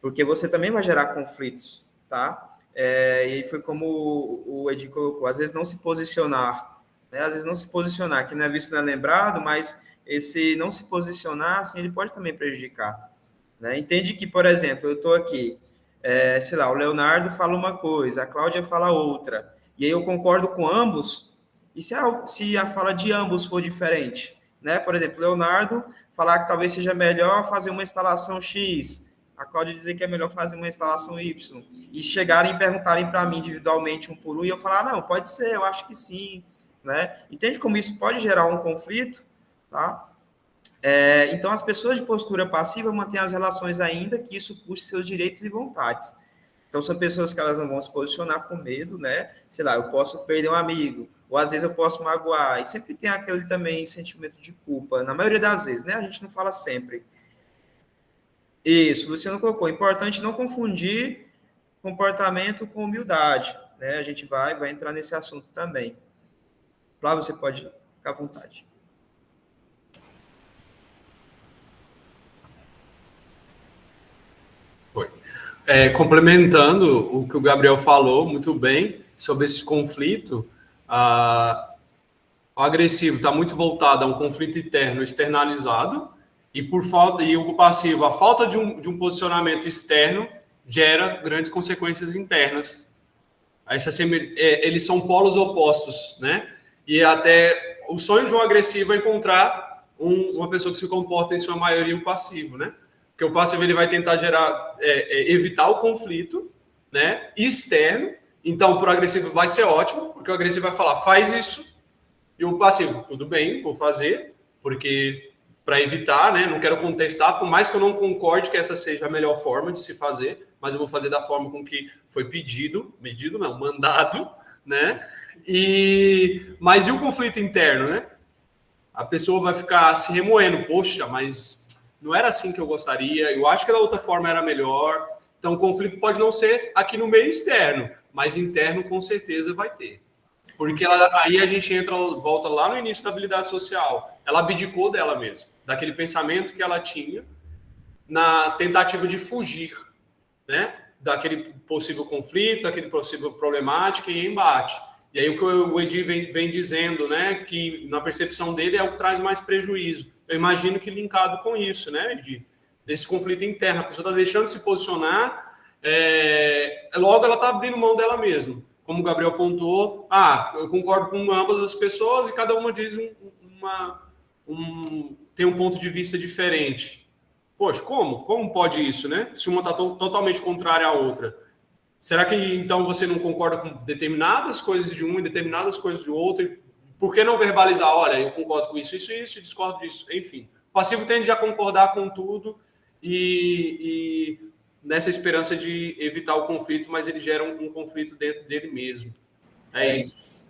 porque você também vai gerar conflitos, tá? E foi como o Edi colocou, às vezes não se posicionar, né? Às vezes não se posicionar, que não é visto, não é lembrado, mas esse não se posicionar, assim, ele pode também prejudicar, né? Entende que, por exemplo, eu estou aqui, sei lá, o Leonardo fala uma coisa, a Cláudia fala outra, e aí eu concordo com ambos, e se a fala de ambos for diferente, né? Por exemplo, o Leonardo falar que talvez seja melhor fazer uma instalação X, a Cláudia dizer que é melhor fazer uma instalação Y, e chegarem e perguntarem para mim individualmente um por um, e eu falar, não, pode ser, eu acho que sim, né? Entende como isso pode gerar um conflito, tá? Então, as pessoas de postura passiva mantêm as relações ainda que isso custe seus direitos e vontades. Então, são pessoas que elas não vão se posicionar com medo, né? Sei lá, eu posso perder um amigo, ou às vezes eu posso magoar, e sempre tem aquele também sentimento de culpa, na maioria das vezes, né? A gente não fala sempre. Isso, o Luciano colocou, importante não confundir comportamento com humildade, né? A gente vai entrar nesse assunto também. Flávio, você pode ficar à vontade. Complementando o que o Gabriel falou muito bem sobre esse conflito, o agressivo está muito voltado a um conflito interno externalizado e o passivo, a falta de um posicionamento externo gera grandes consequências internas. Eles são polos opostos, né? E até o sonho de um agressivo é encontrar uma pessoa que se comporta em sua maioria o passivo, né? Porque o passivo ele vai tentar evitar o conflito, né, externo. Então, para o agressivo vai ser ótimo, porque o agressivo vai falar, faz isso. E o passivo, tudo bem, vou fazer, porque para evitar, né, não quero contestar, por mais que eu não concorde que essa seja a melhor forma de se fazer, mas eu vou fazer da forma com que foi mandado, né? Mas e o conflito interno, né? A pessoa vai ficar se remoendo, poxa, mas não era assim que eu gostaria, eu acho que da outra forma era melhor. Então, o conflito pode não ser aqui no meio externo, mas interno com certeza vai ter. Porque aí a gente volta lá no início da habilidade social. Ela abdicou dela mesma, daquele pensamento que ela tinha na tentativa de fugir, né? Daquele possível conflito, daquele possível problemática e embate. E aí o que o Edi vem dizendo, né? Que na percepção dele é o que traz mais prejuízo. Eu imagino que linkado com isso, né, desse conflito interno, a pessoa está deixando de se posicionar, logo ela está abrindo mão dela mesma. Como o Gabriel pontuou, eu concordo com ambas as pessoas e cada uma diz tem um ponto de vista diferente. Poxa, como? Como pode isso, né? Se uma está totalmente contrária à outra. Será que então você não concorda com determinadas coisas de um e determinadas coisas de outro? Por que não verbalizar? Olha, eu concordo com isso, e discordo disso. Enfim, o passivo tende a concordar com tudo e nessa esperança de evitar o conflito, mas ele gera um conflito dentro dele mesmo. É isso.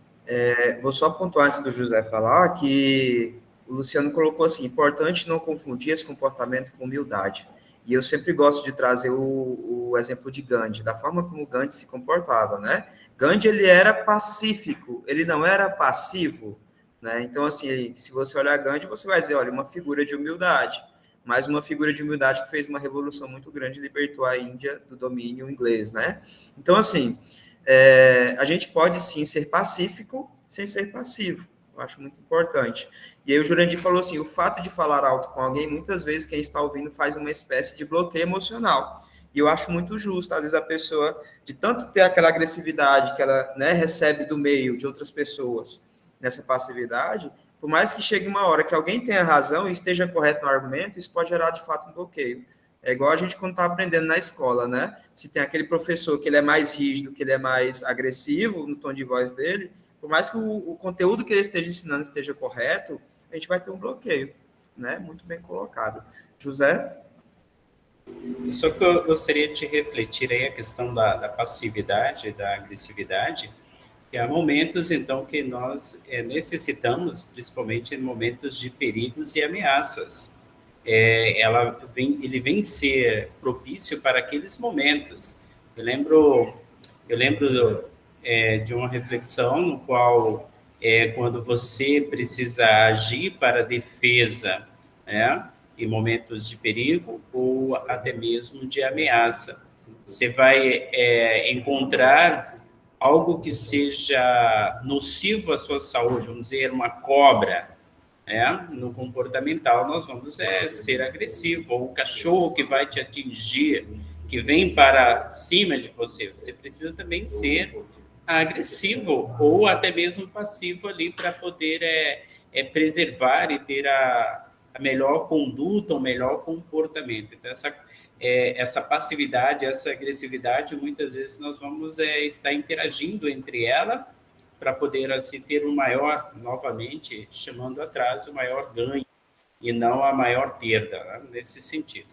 Vou só pontuar antes do José falar que o Luciano colocou assim, importante não confundir esse comportamento com humildade. E eu sempre gosto de trazer o exemplo de Gandhi, da forma como Gandhi se comportava, né? Gandhi, ele era pacífico, ele não era passivo, né? Então, assim, se você olhar Gandhi, você vai dizer, olha, uma figura de humildade, mas uma figura de humildade que fez uma revolução muito grande, libertou a Índia do domínio inglês, né? Então, assim, a gente pode, sim, ser pacífico sem ser passivo. Eu acho muito importante. E aí o Jurandir falou assim, o fato de falar alto com alguém, muitas vezes quem está ouvindo faz uma espécie de bloqueio emocional. E eu acho muito justo, às vezes a pessoa, de tanto ter aquela agressividade que ela, né, recebe do meio de outras pessoas, nessa passividade, por mais que chegue uma hora que alguém tenha razão e esteja correto no argumento, isso pode gerar, de fato, um bloqueio. É igual a gente quando está aprendendo na escola, né? Se tem aquele professor que ele é mais rígido, que ele é mais agressivo no tom de voz dele, por mais que o conteúdo que ele esteja ensinando esteja correto, a gente vai ter um bloqueio, né? Muito bem colocado. José? Só que eu gostaria de refletir aí a questão da passividade, da agressividade, que há momentos, então, que nós necessitamos, principalmente em momentos de perigos e ameaças. Ele vem ser propício para aqueles momentos. Eu lembro de uma reflexão no qual quando você precisa agir para a defesa, né, em momentos de perigo ou até mesmo de ameaça. Você vai encontrar algo que seja nocivo à sua saúde, vamos dizer, uma cobra, no comportamental nós vamos ser agressivo, ou o cachorro que vai te atingir, que vem para cima de você, você precisa também ser agressivo ou até mesmo passivo ali para poder preservar e ter a melhor conduta, o melhor comportamento. Então, essa passividade, essa agressividade, muitas vezes nós vamos estar interagindo entre ela para poder assim ter o maior, novamente, chamando atrás, o maior ganho e não a maior perda, né? Nesse sentido.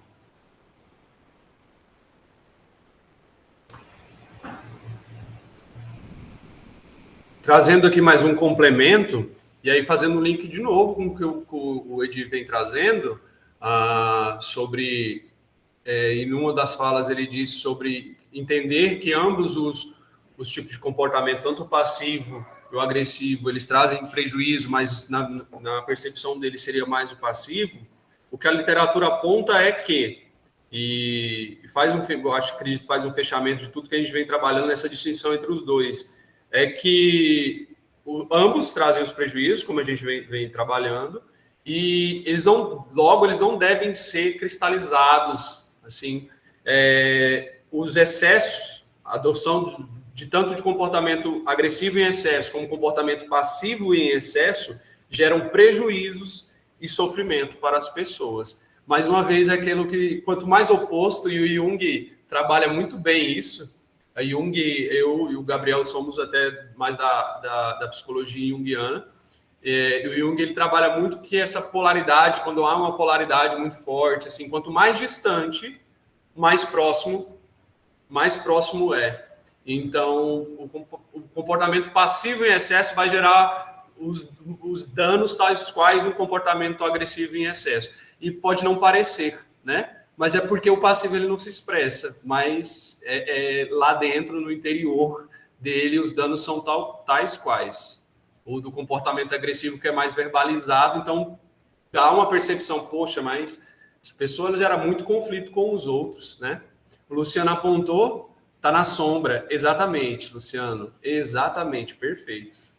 Trazendo aqui mais um complemento, e aí fazendo um link de novo com o que o Edi vem trazendo, sobre, em uma das falas ele disse sobre entender que ambos os tipos de comportamento, tanto o passivo e o agressivo, eles trazem prejuízo, mas na percepção dele seria mais o passivo. O que a literatura aponta é que, acredito faz um fechamento de tudo que a gente vem trabalhando nessa distinção entre os dois, é que ambos trazem os prejuízos, como a gente vem trabalhando, e eles não devem ser cristalizados, assim, os excessos, a adoção de tanto de comportamento agressivo em excesso como comportamento passivo em excesso geram prejuízos e sofrimento para as pessoas. Mais uma vez, é aquilo que, quanto mais oposto, e o Jung trabalha muito bem isso. A Jung, eu e o Gabriel somos até mais da psicologia junguiana. E o Jung ele trabalha muito que essa polaridade, quando há uma polaridade muito forte, assim, quanto mais distante, mais próximo é. Então, o comportamento passivo em excesso vai gerar os danos tais quais um comportamento agressivo em excesso. E pode não parecer, né? Mas é porque o passivo ele não se expressa, mas lá dentro, no interior dele, os danos são tais quais. O do comportamento agressivo que é mais verbalizado, então dá uma percepção, poxa, mas essa pessoa gera muito conflito com os outros, né? O Luciano apontou, tá na sombra. Exatamente, Luciano. Exatamente, perfeito.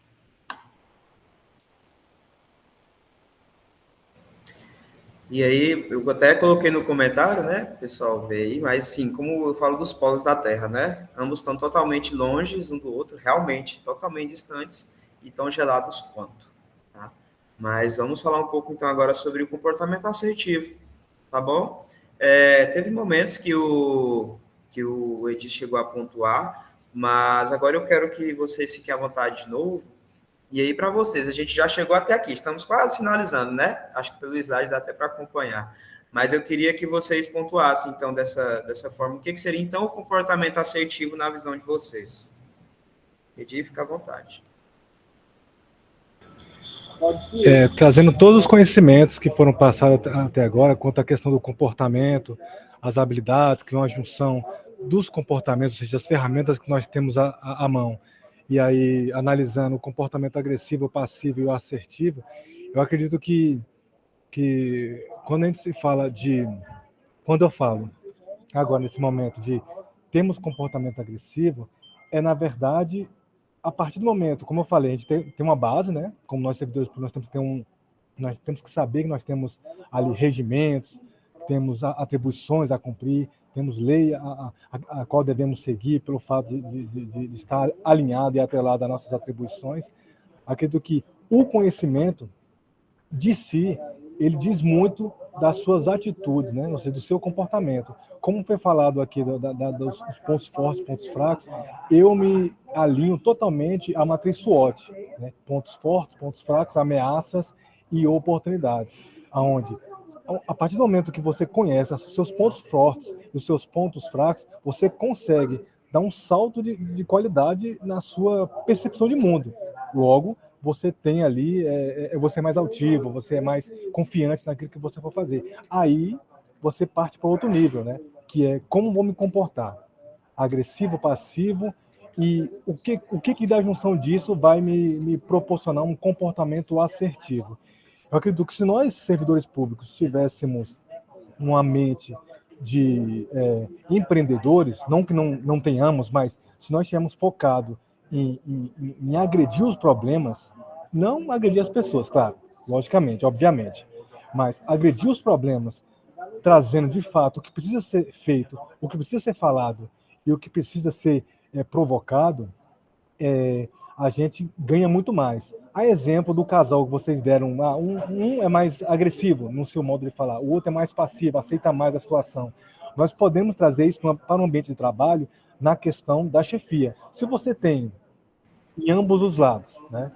E aí, eu até coloquei no comentário, né, pessoal, vê aí, mas sim, como eu falo dos polos da Terra, né, ambos estão totalmente longe um do outro, realmente, totalmente distantes e tão gelados quanto, tá? Mas vamos falar um pouco, então, agora sobre o comportamento assertivo, tá bom? Teve momentos que o Edi chegou a pontuar, mas agora eu quero que vocês fiquem à vontade de novo. E aí, para vocês, a gente já chegou até aqui, estamos quase finalizando, né? Acho que pelo slide dá até para acompanhar. Mas eu queria que vocês pontuassem, então, dessa forma, o que seria, então, o comportamento assertivo na visão de vocês. Edi, fica à vontade. Trazendo todos os conhecimentos que foram passados até agora, quanto à questão do comportamento, as habilidades, que é uma junção dos comportamentos, ou seja, as ferramentas que nós temos à mão, e aí analisando o comportamento agressivo, o passivo e o assertivo, eu acredito que quando a gente se fala quando eu falo agora nesse momento de temos comportamento agressivo, é na verdade a partir do momento, como eu falei, a gente tem uma base, né? Como nós servidores públicos, nós temos que saber que nós temos ali regimentos, temos atribuições a cumprir, temos lei a qual devemos seguir pelo fato de estar alinhado e atrelado às nossas atribuições. Acredito que o conhecimento de si, ele diz muito das suas atitudes, né? Ou seja, do seu comportamento. Como foi falado aqui dos pontos fortes, pontos fracos, eu me alinho totalmente à matriz SWOT, né? Pontos fortes, pontos fracos, ameaças e oportunidades, aonde a partir do momento que você conhece os seus pontos fortes e os seus pontos fracos, você consegue dar um salto de qualidade na sua percepção de mundo. Logo, você tem ali, você é mais altivo, você é mais confiante naquilo que você for fazer. Aí, você parte para outro nível, né? Que é como vou me comportar. Agressivo, passivo, e o que da junção disso vai me proporcionar um comportamento assertivo. Eu acredito que se nós, servidores públicos, tivéssemos uma mente de empreendedores, não que não tenhamos, mas se nós estivermos focados em agredir os problemas, não agredir as pessoas, claro, logicamente, obviamente, mas agredir os problemas, trazendo de fato o que precisa ser feito, o que precisa ser falado e o que precisa ser provocado, a gente ganha muito mais. A exemplo do casal que vocês deram, um é mais agressivo no seu modo de falar, o outro é mais passivo, aceita mais a situação. Nós podemos trazer isso para um ambiente de trabalho na questão da chefia. Se você tem em ambos os lados, né,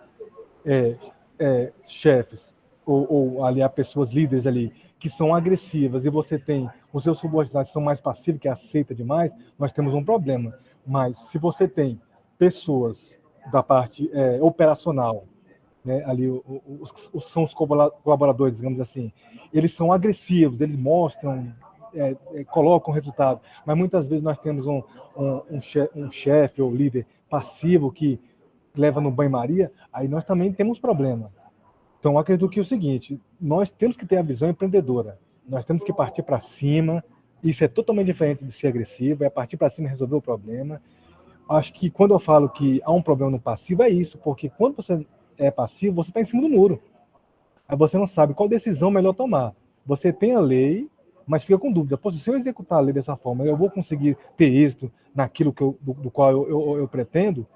chefes ou ali há pessoas líderes ali que são agressivas e você tem os seus subordinados que são mais passivos, que aceita demais, nós temos um problema. Mas se você tem pessoas da parte operacional, né, ali são os colaboradores, digamos assim, eles são agressivos, eles mostram, colocam resultado, mas muitas vezes nós temos um chefe ou líder passivo que leva no banho-maria, aí nós também temos problema. Então, acredito que é o seguinte, nós temos que ter a visão empreendedora, nós temos que partir para cima, isso é totalmente diferente de ser agressivo, é partir para cima e resolver o problema. Acho que quando eu falo que há um problema no passivo, é isso, porque quando você é passivo, você está em cima do muro. Aí você não sabe qual decisão melhor tomar. Você tem a lei, mas fica com dúvida. Pô, se eu executar a lei dessa forma, eu vou conseguir ter êxito naquilo do qual eu pretendo,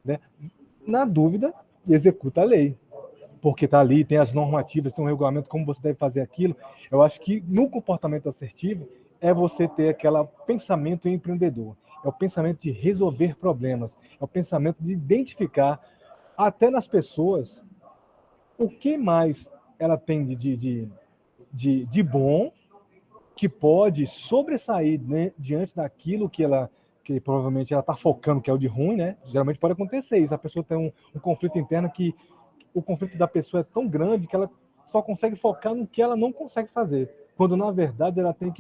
né? Na dúvida, executa a lei. Porque está ali, tem as normativas, tem um regulamento, como você deve fazer aquilo. Eu acho que no comportamento assertivo é você ter aquele pensamento empreendedor. É o pensamento de resolver problemas. É o pensamento de identificar, até nas pessoas, o que mais ela tem de bom que pode sobressair, né, diante daquilo que provavelmente ela está focando, que é o de ruim, né? Geralmente pode acontecer isso. A pessoa tem um conflito interno que o conflito da pessoa é tão grande que ela só consegue focar no que ela não consegue fazer. Quando, na verdade, ela tem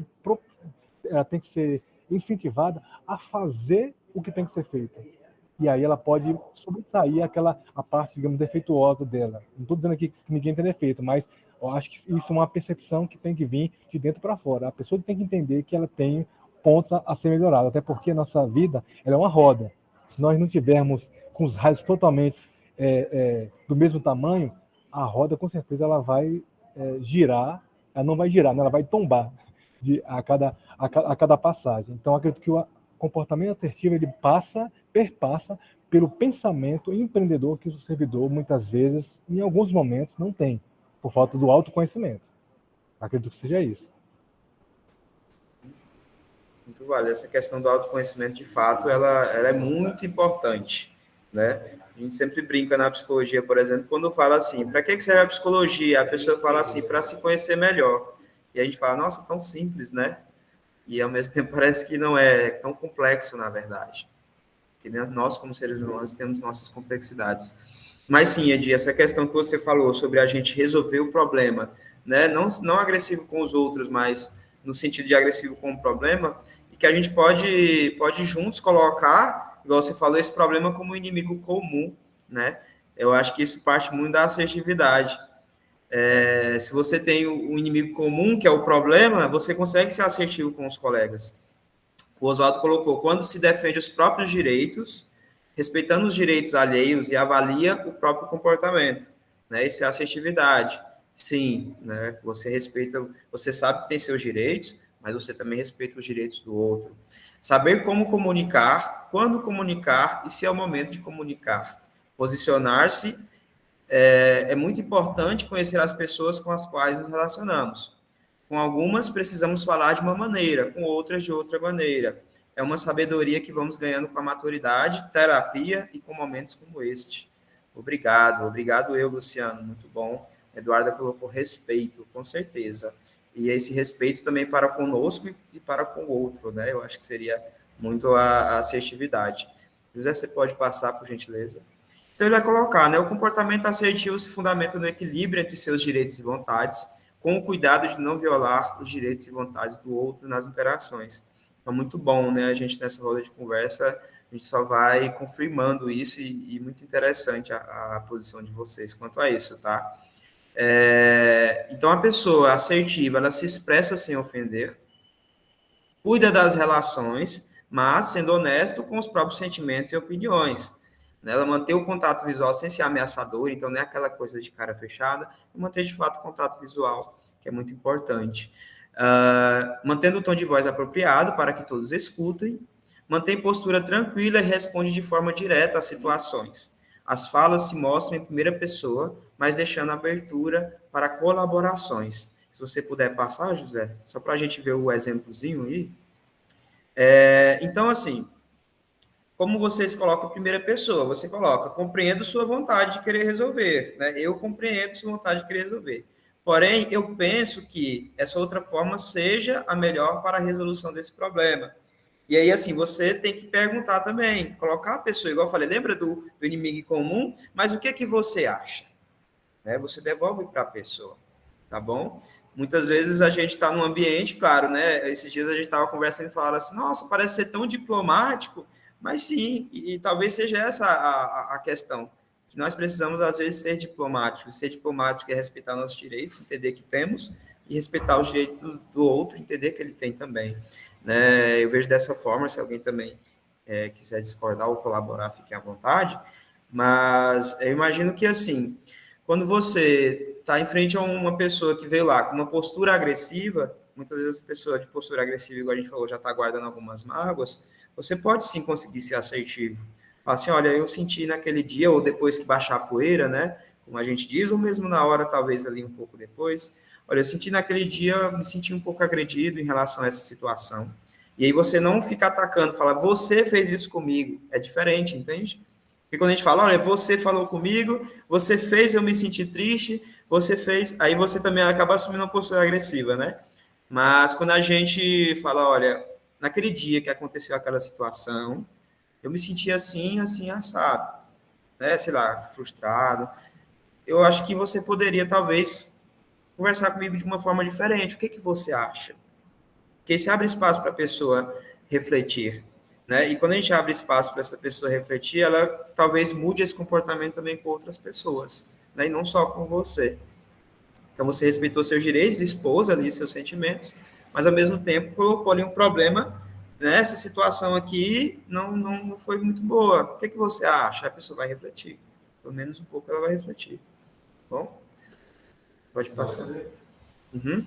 que ser incentivada a fazer o que tem que ser feito. E aí ela pode sobressair a parte, digamos, defeituosa dela. Não estou dizendo aqui que ninguém tem defeito, mas eu acho que isso é uma percepção que tem que vir de dentro para fora. A pessoa tem que entender que ela tem pontos a ser melhorados, até porque a nossa vida ela é uma roda. Se nós não tivermos com os raios totalmente do mesmo tamanho, a roda com certeza ela vai girar, ela não vai girar, né? Ela vai tombar a cada passagem. Então, acredito que o comportamento assertivo ele perpassa pelo pensamento empreendedor que o servidor, muitas vezes, em alguns momentos, não tem, por falta do autoconhecimento. Acredito que seja isso. Muito válido. Essa questão do autoconhecimento, de fato, ela é muito importante, né? A gente sempre brinca na psicologia, por exemplo, quando fala assim, para que serve a psicologia? A pessoa fala assim, para se conhecer melhor. E a gente fala, nossa, tão simples, né? E ao mesmo tempo parece que não é tão complexo, na verdade. Porque nós, como seres humanos, temos nossas complexidades. Mas sim, Edi, essa questão que você falou sobre a gente resolver o problema, né? Não agressivo com os outros, mas no sentido de agressivo como problema, e que a gente pode juntos colocar, igual você falou, esse problema como inimigo comum, né? Eu acho que isso parte muito da assertividade. Se você tem o inimigo comum, que é o problema, você consegue ser assertivo com os colegas. O Oswaldo colocou, quando se defende os próprios direitos, respeitando os direitos alheios e avalia o próprio comportamento, né? Isso é assertividade. Sim, né? Você respeita, você sabe que tem seus direitos, mas você também respeita os direitos do outro. Saber como comunicar, quando comunicar e se é o momento de comunicar. Posicionar-se é muito importante conhecer as pessoas com as quais nos relacionamos. Com algumas precisamos falar de uma maneira, com outras de outra maneira. É uma sabedoria que vamos ganhando com a maturidade, terapia e com momentos como este. Obrigado eu, Luciano, muito bom. Eduarda colocou respeito, com certeza. E esse respeito também para conosco e para com o outro, né? Eu acho que seria muito a assertividade. José, você pode passar, por gentileza? Então, ele vai colocar, né? O comportamento assertivo se fundamenta no equilíbrio entre seus direitos e vontades, com o cuidado de não violar os direitos e vontades do outro nas interações. Então, muito bom, né? A gente, nessa roda de conversa, a gente só vai confirmando isso e muito interessante a posição de vocês quanto a isso, tá? Então, a pessoa assertiva, ela se expressa sem ofender, cuida das relações, mas sendo honesto com os próprios sentimentos e opiniões. Ela mantém o contato visual sem ser ameaçador, então não é aquela coisa de cara fechada, e manter de fato o contato visual, que é muito importante. Mantendo o tom de voz apropriado para que todos escutem, mantém postura tranquila e responde de forma direta às situações. As falas se mostram em primeira pessoa, mas deixando abertura para colaborações. Se você puder passar, José, só para a gente ver o exemplozinho aí. Então, assim, como vocês colocam a primeira pessoa, você coloca, compreendo sua vontade de querer resolver, né? Eu compreendo sua vontade de querer resolver. Porém, eu penso que essa outra forma seja a melhor para a resolução desse problema. E aí, assim, você tem que perguntar também, colocar a pessoa, igual eu falei, lembra do inimigo comum? Mas o que você acha? Né? Você devolve para a pessoa, tá bom? Muitas vezes a gente está num ambiente, claro, né? Esses dias a gente estava conversando e falaram assim, nossa, parece ser tão diplomático, mas sim, e talvez seja essa a questão, que nós precisamos, às vezes, ser diplomáticos. Ser diplomático é respeitar nossos direitos, entender que temos, e respeitar os direitos do outro, entender que ele tem também. Né? Eu vejo dessa forma, se alguém também quiser discordar ou colaborar, fique à vontade, mas eu imagino que, assim, quando você está em frente a uma pessoa que veio lá com uma postura agressiva, muitas vezes a pessoa de postura agressiva, igual a gente falou, já está guardando algumas mágoas, você pode sim conseguir ser assertivo. Fala assim, olha, eu senti naquele dia, ou depois que baixar a poeira, né, como a gente diz, ou mesmo na hora, talvez ali um pouco depois, olha, eu senti naquele dia, me senti um pouco agredido em relação a essa situação. E aí você não fica atacando, fala, você fez isso comigo, é diferente, entende? Porque quando a gente fala, olha, você falou comigo, você fez eu me sentir triste, você fez, aí você também acaba assumindo uma postura agressiva, né? Mas quando a gente fala, olha, naquele dia que aconteceu aquela situação, eu me senti assim, assim, assado, né? Sei lá, frustrado. Eu acho que você poderia, talvez, conversar comigo de uma forma diferente. O que você acha? Porque isso abre espaço para a pessoa refletir, né? E quando a gente abre espaço para essa pessoa refletir, ela talvez mude esse comportamento também com outras pessoas, né? E não só com você. Então, você respeitou seus direitos, expôs ali seus sentimentos, mas, ao mesmo tempo, colocou ali um problema, né? Essa situação aqui não foi muito boa. O que você acha? A pessoa vai refletir. Pelo menos um pouco ela vai refletir. Bom? Pode passar. Uhum.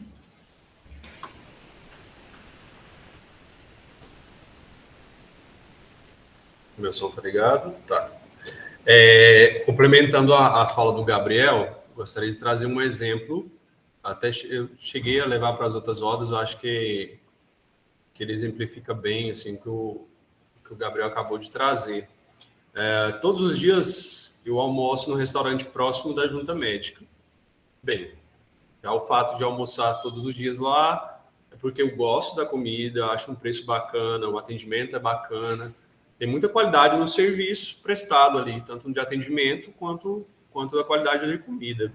Meu som tá ligado? Tá. Complementando a fala do Gabriel, gostaria de trazer um exemplo. Até eu cheguei a levar para as outras rodas, eu acho que ele exemplifica bem assim, que o Gabriel acabou de trazer. Todos os dias eu almoço no restaurante próximo da Junta Médica. Bem, já o fato de almoçar todos os dias lá é porque eu gosto da comida, acho um preço bacana, o atendimento é bacana. Tem muita qualidade no serviço prestado ali, tanto de atendimento quanto da qualidade de comida.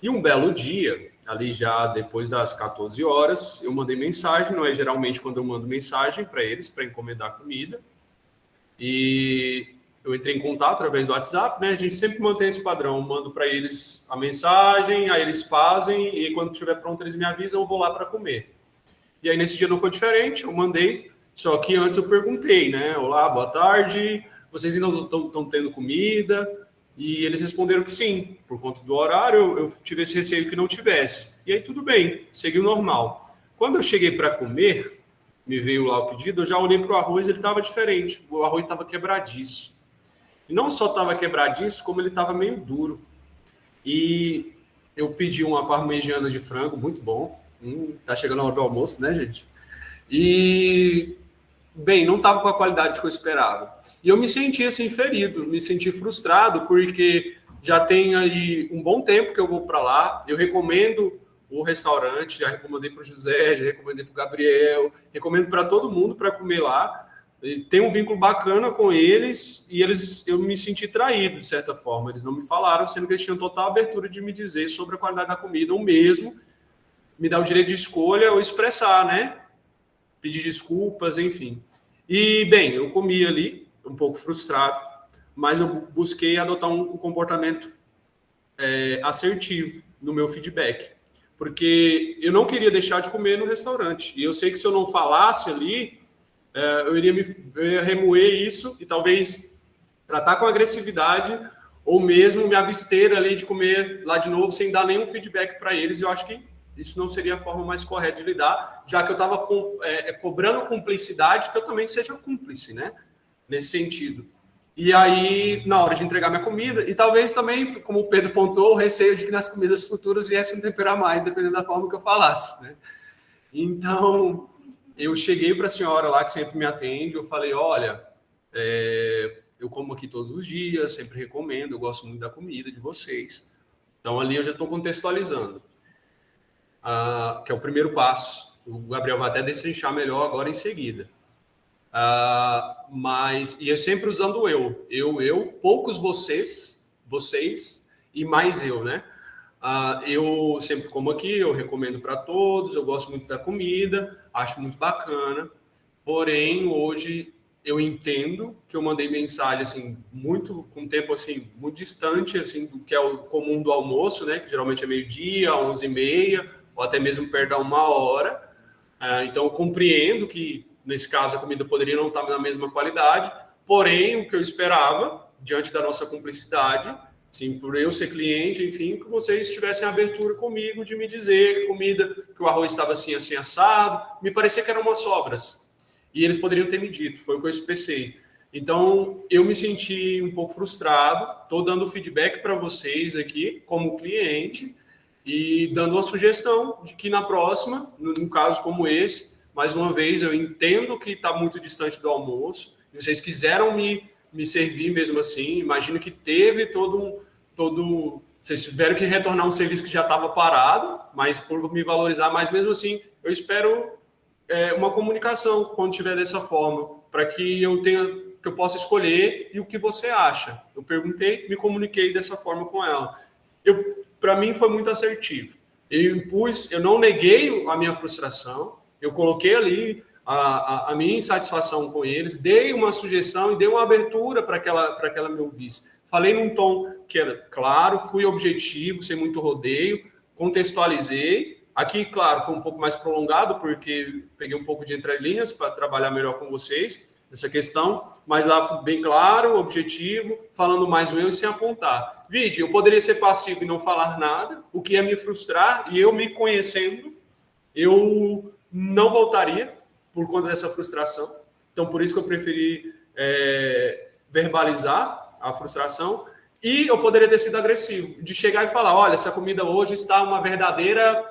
E um belo dia, ali já depois das 14 horas, eu mandei mensagem, não é geralmente quando eu mando mensagem para eles, para encomendar comida, e eu entrei em contato através do WhatsApp, né? A gente sempre mantém esse padrão, eu mando para eles a mensagem, aí eles fazem, e quando estiver pronto eles me avisam, eu vou lá para comer. E aí nesse dia não foi diferente, eu mandei, só que antes eu perguntei, né? Olá, boa tarde, vocês ainda estão tendo comida? E eles responderam que sim, por conta do horário, eu tive esse receio que não tivesse. E aí tudo bem, seguiu normal. Quando eu cheguei para comer, me veio lá o pedido, eu já olhei para o arroz, ele estava diferente, o arroz estava quebradiço. E não só estava quebradiço, como ele estava meio duro. E eu pedi uma parmegiana de frango, muito bom. Tá chegando a hora do almoço, né, gente? E, bem, não estava com a qualidade que eu esperava. E eu me senti assim, ferido, me senti frustrado, porque já tem aí um bom tempo que eu vou para lá. Eu recomendo o restaurante, já recomendei para o José, já recomendei para o Gabriel, recomendo para todo mundo para comer lá. Tem um vínculo bacana com eles e eu me senti traído, de certa forma. Eles não me falaram, sendo que eles tinham total abertura de me dizer sobre a qualidade da comida, ou mesmo me dar o direito de escolha ou expressar, né? Pedir desculpas, enfim. E, bem, eu comi ali, um pouco frustrado, mas eu busquei adotar um comportamento assertivo no meu feedback, porque eu não queria deixar de comer no restaurante. E eu sei que se eu não falasse ali, eu iria remoer isso e talvez tratar com agressividade ou mesmo me abster ali de comer lá de novo sem dar nenhum feedback para eles. Eu acho que isso não seria a forma mais correta de lidar, já que eu estava cobrando cumplicidade, que eu também seja cúmplice, né? Nesse sentido. E aí, na hora de entregar minha comida, e talvez também, como o Pedro pontuou, o receio de que nas comidas futuras viesse um temperar mais, dependendo da forma que eu falasse, né? Então, eu cheguei para a senhora lá, que sempre me atende, eu falei, olha, eu como aqui todos os dias, sempre recomendo, eu gosto muito da comida de vocês. Então, ali eu já estou contextualizando. Que é o primeiro passo. O Gabriel vai até destrinchar melhor agora em seguida. Mas, e eu sempre usando eu, poucos vocês e mais eu, né? Eu sempre como aqui, eu recomendo para todos, eu gosto muito da comida, acho muito bacana, porém, hoje eu entendo que eu mandei mensagem, assim, com tempo, assim, muito distante, assim, do que é o comum do almoço, né? Que geralmente é meio-dia, 11h30, ou até mesmo perto da 1 hora. Então, eu compreendo que, nesse caso, a comida poderia não estar na mesma qualidade, porém, o que eu esperava, diante da nossa cumplicidade, assim, por eu ser cliente, enfim, que vocês tivessem abertura comigo de me dizer que o arroz estava assim, assim, assado, me parecia que eram umas sobras. E eles poderiam ter me dito, foi o que eu expressei. Então, eu me senti um pouco frustrado, estou dando feedback para vocês aqui, como cliente, e dando uma sugestão de que na próxima, num caso como esse, mais uma vez, eu entendo que está muito distante do almoço, e vocês quiseram me servir mesmo assim, imagino que teve vocês tiveram que retornar um serviço que já estava parado, mas por me valorizar, mas mesmo assim, eu espero uma comunicação quando tiver dessa forma, para que eu possa escolher e o que você acha. Eu perguntei, me comuniquei dessa forma com ela. Para mim foi muito assertivo. Eu não neguei a minha frustração, eu coloquei ali a minha insatisfação com eles, dei uma sugestão e dei uma abertura para que ela me ouvisse. Falei num tom que era claro, fui objetivo, sem muito rodeio, contextualizei. Aqui, claro, foi um pouco mais prolongado, porque peguei um pouco de entrelinhas para trabalhar melhor com vocês nessa questão, mas lá foi bem claro, objetivo, falando mais eu e sem apontar. Vide, eu poderia ser passivo e não falar nada, o que ia me frustrar, e eu me conhecendo, eu não voltaria por conta dessa frustração. Então, por isso que eu preferi verbalizar a frustração, e eu poderia ter sido agressivo, de chegar e falar, olha, essa comida hoje está uma verdadeira...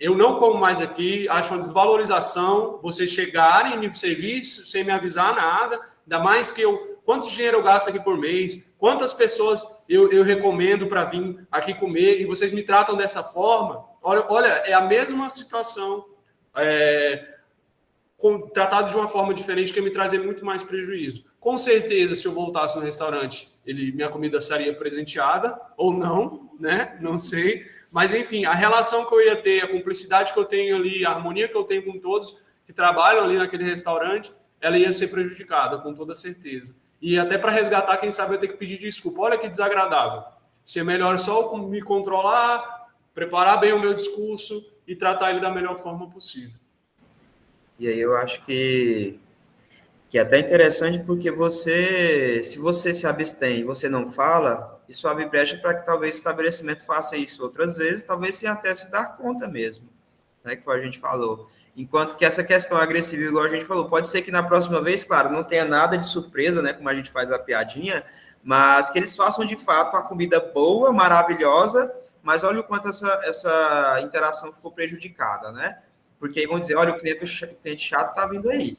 eu não como mais aqui, acho uma desvalorização vocês chegarem e me servir sem me avisar nada, ainda mais que quanto dinheiro eu gasto aqui por mês, quantas pessoas eu recomendo para vir aqui comer, e vocês me tratam dessa forma. Olha, é a mesma situação tratado de uma forma diferente que ia me trazer muito mais prejuízo. Com certeza, se eu voltasse no restaurante, minha comida seria presenteada, ou não, né? Não sei. Mas, enfim, a relação que eu ia ter, a cumplicidade que eu tenho ali, a harmonia que eu tenho com todos que trabalham ali naquele restaurante, ela ia ser prejudicada, com toda certeza. E até para resgatar, quem sabe eu ter que pedir desculpa. Olha que desagradável. Se é melhor só me controlar, preparar bem o meu discurso e tratar ele da melhor forma possível. E aí eu acho que é até interessante porque se você se abstém e você não fala, isso abre brecha para que talvez o estabelecimento faça isso outras vezes, talvez sem até se dar conta mesmo, né, que foi a gente falou. Enquanto que essa questão agressiva, igual a gente falou, pode ser que na próxima vez, claro, não tenha nada de surpresa, né, como a gente faz a piadinha, mas que eles façam de fato uma comida boa, maravilhosa, mas olha o quanto essa interação ficou prejudicada, né? Porque aí vão dizer, olha, o cliente chato tá vindo aí,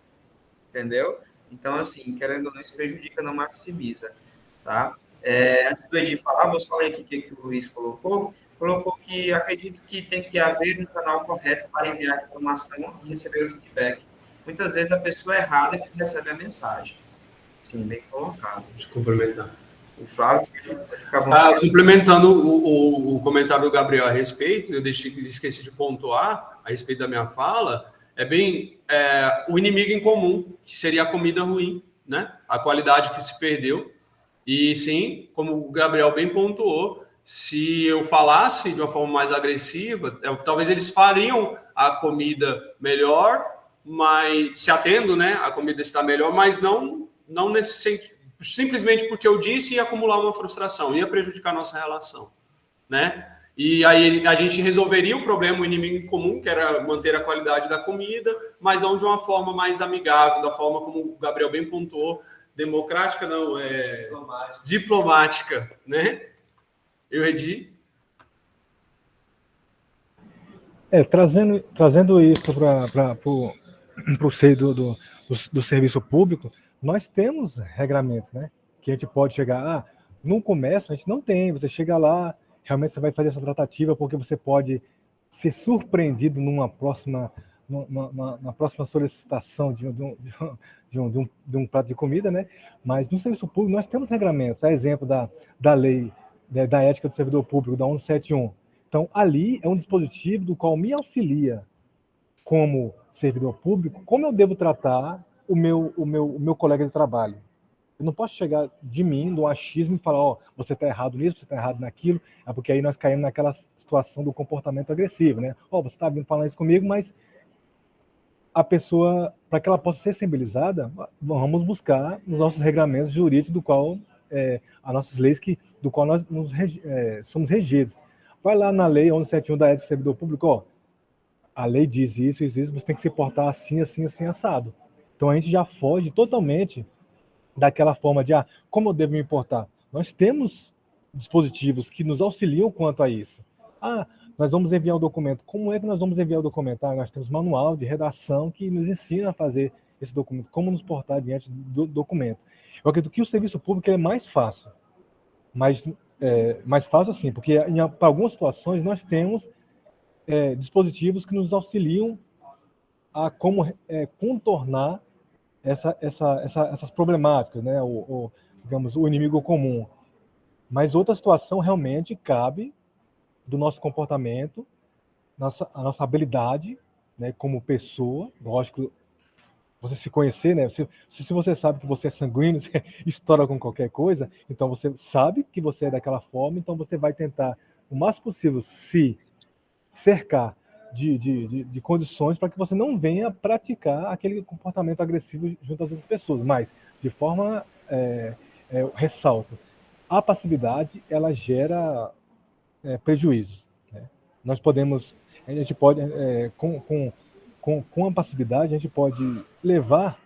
entendeu? Então, assim, querendo ou não, isso prejudica, não maximiza, tá? Antes do Edi falar, vou falar aqui o que o Luiz colocou que acredito que tem que haver um canal correto para enviar a informação e receber o feedback. Muitas vezes a pessoa errada que recebe a mensagem. Sim, bem colocado. Deixa eu complementar. O Flávio pode ficar à vontade. Complementando o comentário do Gabriel a respeito, eu esqueci de pontuar a respeito da minha fala, o inimigo em comum, que seria a comida ruim, né? A qualidade que se perdeu. E sim, como o Gabriel bem pontuou, se eu falasse de uma forma mais agressiva, talvez eles fariam a comida melhor, mas se atendo, né? A comida está melhor, mas não nesse sentido. Simplesmente porque eu disse ia acumular uma frustração, ia prejudicar a nossa relação, né? E aí a gente resolveria o problema, o inimigo em comum, que era manter a qualidade da comida, mas não de uma forma mais amigável, da forma como o Gabriel bem pontuou, democrática não, diplomática, né? Eu, Edi? Trazendo isso para o seio do serviço público, nós temos regramentos, né? Que a gente pode chegar, no comércio a gente não tem, você chega lá, realmente você vai fazer essa tratativa porque você pode ser surpreendido na próxima solicitação de um prato de comida, né? Mas no serviço público nós temos regramentos, a exemplo da lei, da ética do servidor público, da 1171. Então, ali é um dispositivo do qual me auxilia como servidor público, como eu devo tratar o meu colega de trabalho. Eu não posso chegar de mim, do achismo, e falar, você está errado nisso, você está errado naquilo, porque aí nós caímos naquela situação do comportamento agressivo, né? Você está vindo falar isso comigo, mas a pessoa, para que ela possa ser sensibilizada, vamos buscar nos nossos regramentos jurídicos, do qual, as nossas leis, do qual nós somos regidos. Vai lá na lei 1171 da ética do servidor público, a lei diz isso, você tem que se portar assim, assim, assim, assado. Então a gente já foge totalmente daquela forma de, como eu devo me importar? Nós temos dispositivos que nos auxiliam quanto a isso. Nós vamos enviar o documento. Como é que nós vamos enviar o documento? Nós temos manual de redação que nos ensina a fazer esse documento, como nos portar diante do documento. Eu acredito que o serviço público é mais fácil, mas mais fácil assim, porque para algumas situações nós temos dispositivos que nos auxiliam a como contornar essas problemáticas, né? Digamos, o inimigo comum. Mas outra situação realmente cabe do nosso comportamento, a nossa habilidade, né, como pessoa. Lógico, você se conhecer, né? Se você sabe que você é sanguíneo, você estoura com qualquer coisa, então você sabe que você é daquela forma, então você vai tentar, o máximo possível, se cercar de condições para que você não venha praticar aquele comportamento agressivo junto às outras pessoas. Mas, de forma, ressalto, a passividade, ela gera prejuízos, né? A gente pode, com a passividade, a gente pode levar,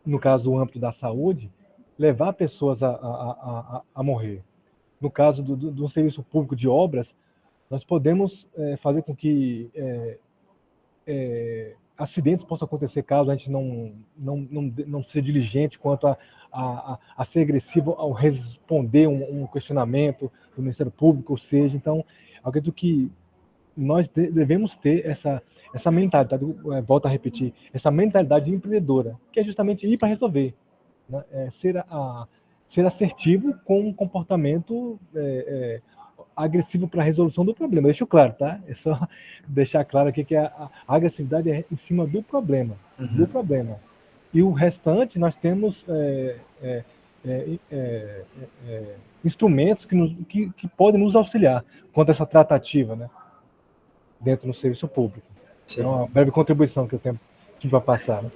no caso do âmbito da saúde, levar pessoas a morrer. No caso do serviço público de obras, nós podemos fazer com que acidentes possam acontecer caso a gente não seja diligente quanto a ser agressivo ao responder um questionamento do Ministério Público, ou seja, então, eu acredito que nós devemos ter essa mentalidade, volto a repetir, essa mentalidade empreendedora, que é justamente ir para resolver, né? Ser assertivo com um comportamento agressivo para a resolução do problema. Deixo claro, tá? É só deixar claro aqui que a agressividade é em cima do problema, do problema. E o restante, nós temos instrumentos que podem nos auxiliar contra essa tratativa, né? Dentro do serviço público. Sim. É uma breve contribuição que eu tenho para passar, né?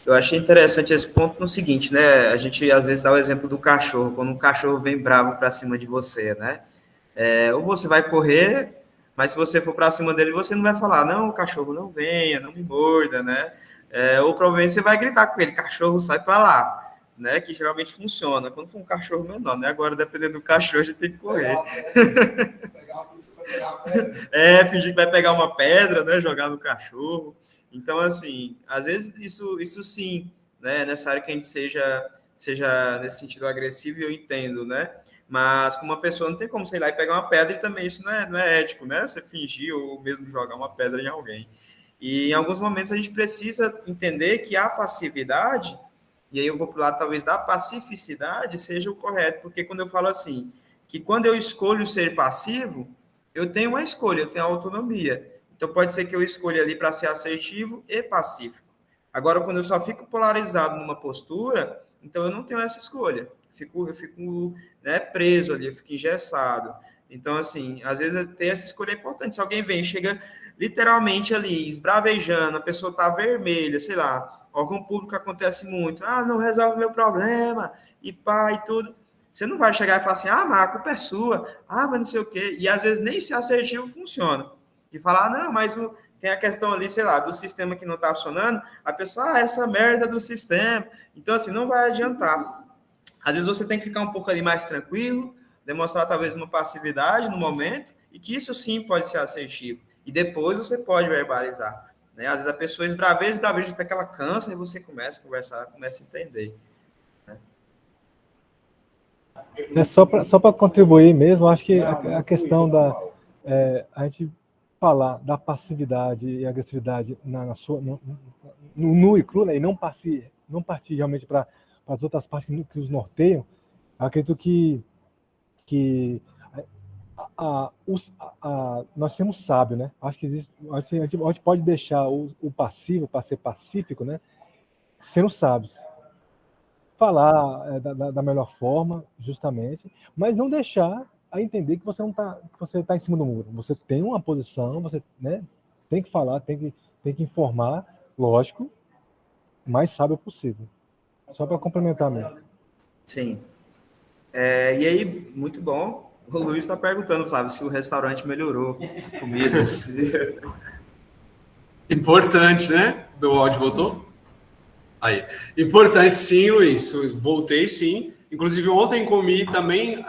Eu achei interessante esse ponto no seguinte, né? A gente às vezes dá o exemplo do cachorro, quando um cachorro vem bravo para cima de você, né? Ou você vai correr, mas se você for para cima dele, você não vai falar, não, cachorro, não venha, não me morda, né? Ou provavelmente você vai gritar com ele, cachorro, sai para lá, né? Que geralmente funciona. Quando for um cachorro menor, né? Agora, dependendo do cachorro, a gente tem que correr. Fingir que vai pegar uma pedra, né? Jogar no cachorro. Então, assim, às vezes isso sim, né? Nessa área que a gente seja nesse sentido agressivo, eu entendo, né? Mas com uma pessoa não tem como você ir lá e pegar uma pedra, e também isso não é ético, né? Você fingir ou mesmo jogar uma pedra em alguém. E em alguns momentos a gente precisa entender que a passividade, e aí eu vou para o lado talvez da pacificidade, seja o correto, porque quando eu falo assim, que quando eu escolho ser passivo, eu tenho uma escolha, eu tenho autonomia. Então, pode ser que eu escolha ali para ser assertivo e pacífico. Agora, quando eu só fico polarizado numa postura, então eu não tenho essa escolha. Eu fico né, preso ali, eu fico engessado. Então, assim, às vezes ter essa escolha é importante. Se alguém vem e chega literalmente ali, esbravejando, a pessoa está vermelha, sei lá, órgão público acontece muito, não resolve meu problema, e pá, e tudo. Você não vai chegar e falar assim, mas a culpa é sua, mas não sei o quê. E às vezes nem ser assertivo funciona. De falar, não, mas tem a questão ali, sei lá, do sistema que não está funcionando, a pessoa, essa merda do sistema. Então, assim, não vai adiantar. Às vezes você tem que ficar um pouco ali mais tranquilo, demonstrar talvez uma passividade no momento, e que isso sim pode ser assertivo. E depois você pode verbalizar. Né? Às vezes a pessoa esbraveja, até que ela cansa, e você começa a conversar, começa a entender. Só para contribuir mesmo, acho que a questão a gente falar da passividade e agressividade no nu e cru, né, e não partir realmente para as outras partes que os norteiam, acredito que nós temos sábio, né? Acho que a gente pode deixar o passivo para ser pacífico, né? Sendo sábios. Falar da melhor forma, justamente, mas não deixar a entender que você está em cima do muro. Você tem uma posição, você, né, tem que falar, tem que informar, lógico, o mais sábio possível. Só para complementar mesmo. Sim. E aí, muito bom. O Luiz está perguntando, Flávio, se o restaurante melhorou a comida. Importante, né? Meu áudio voltou? Aí. Importante, sim, Luiz. Voltei, sim. Inclusive, ontem comi também.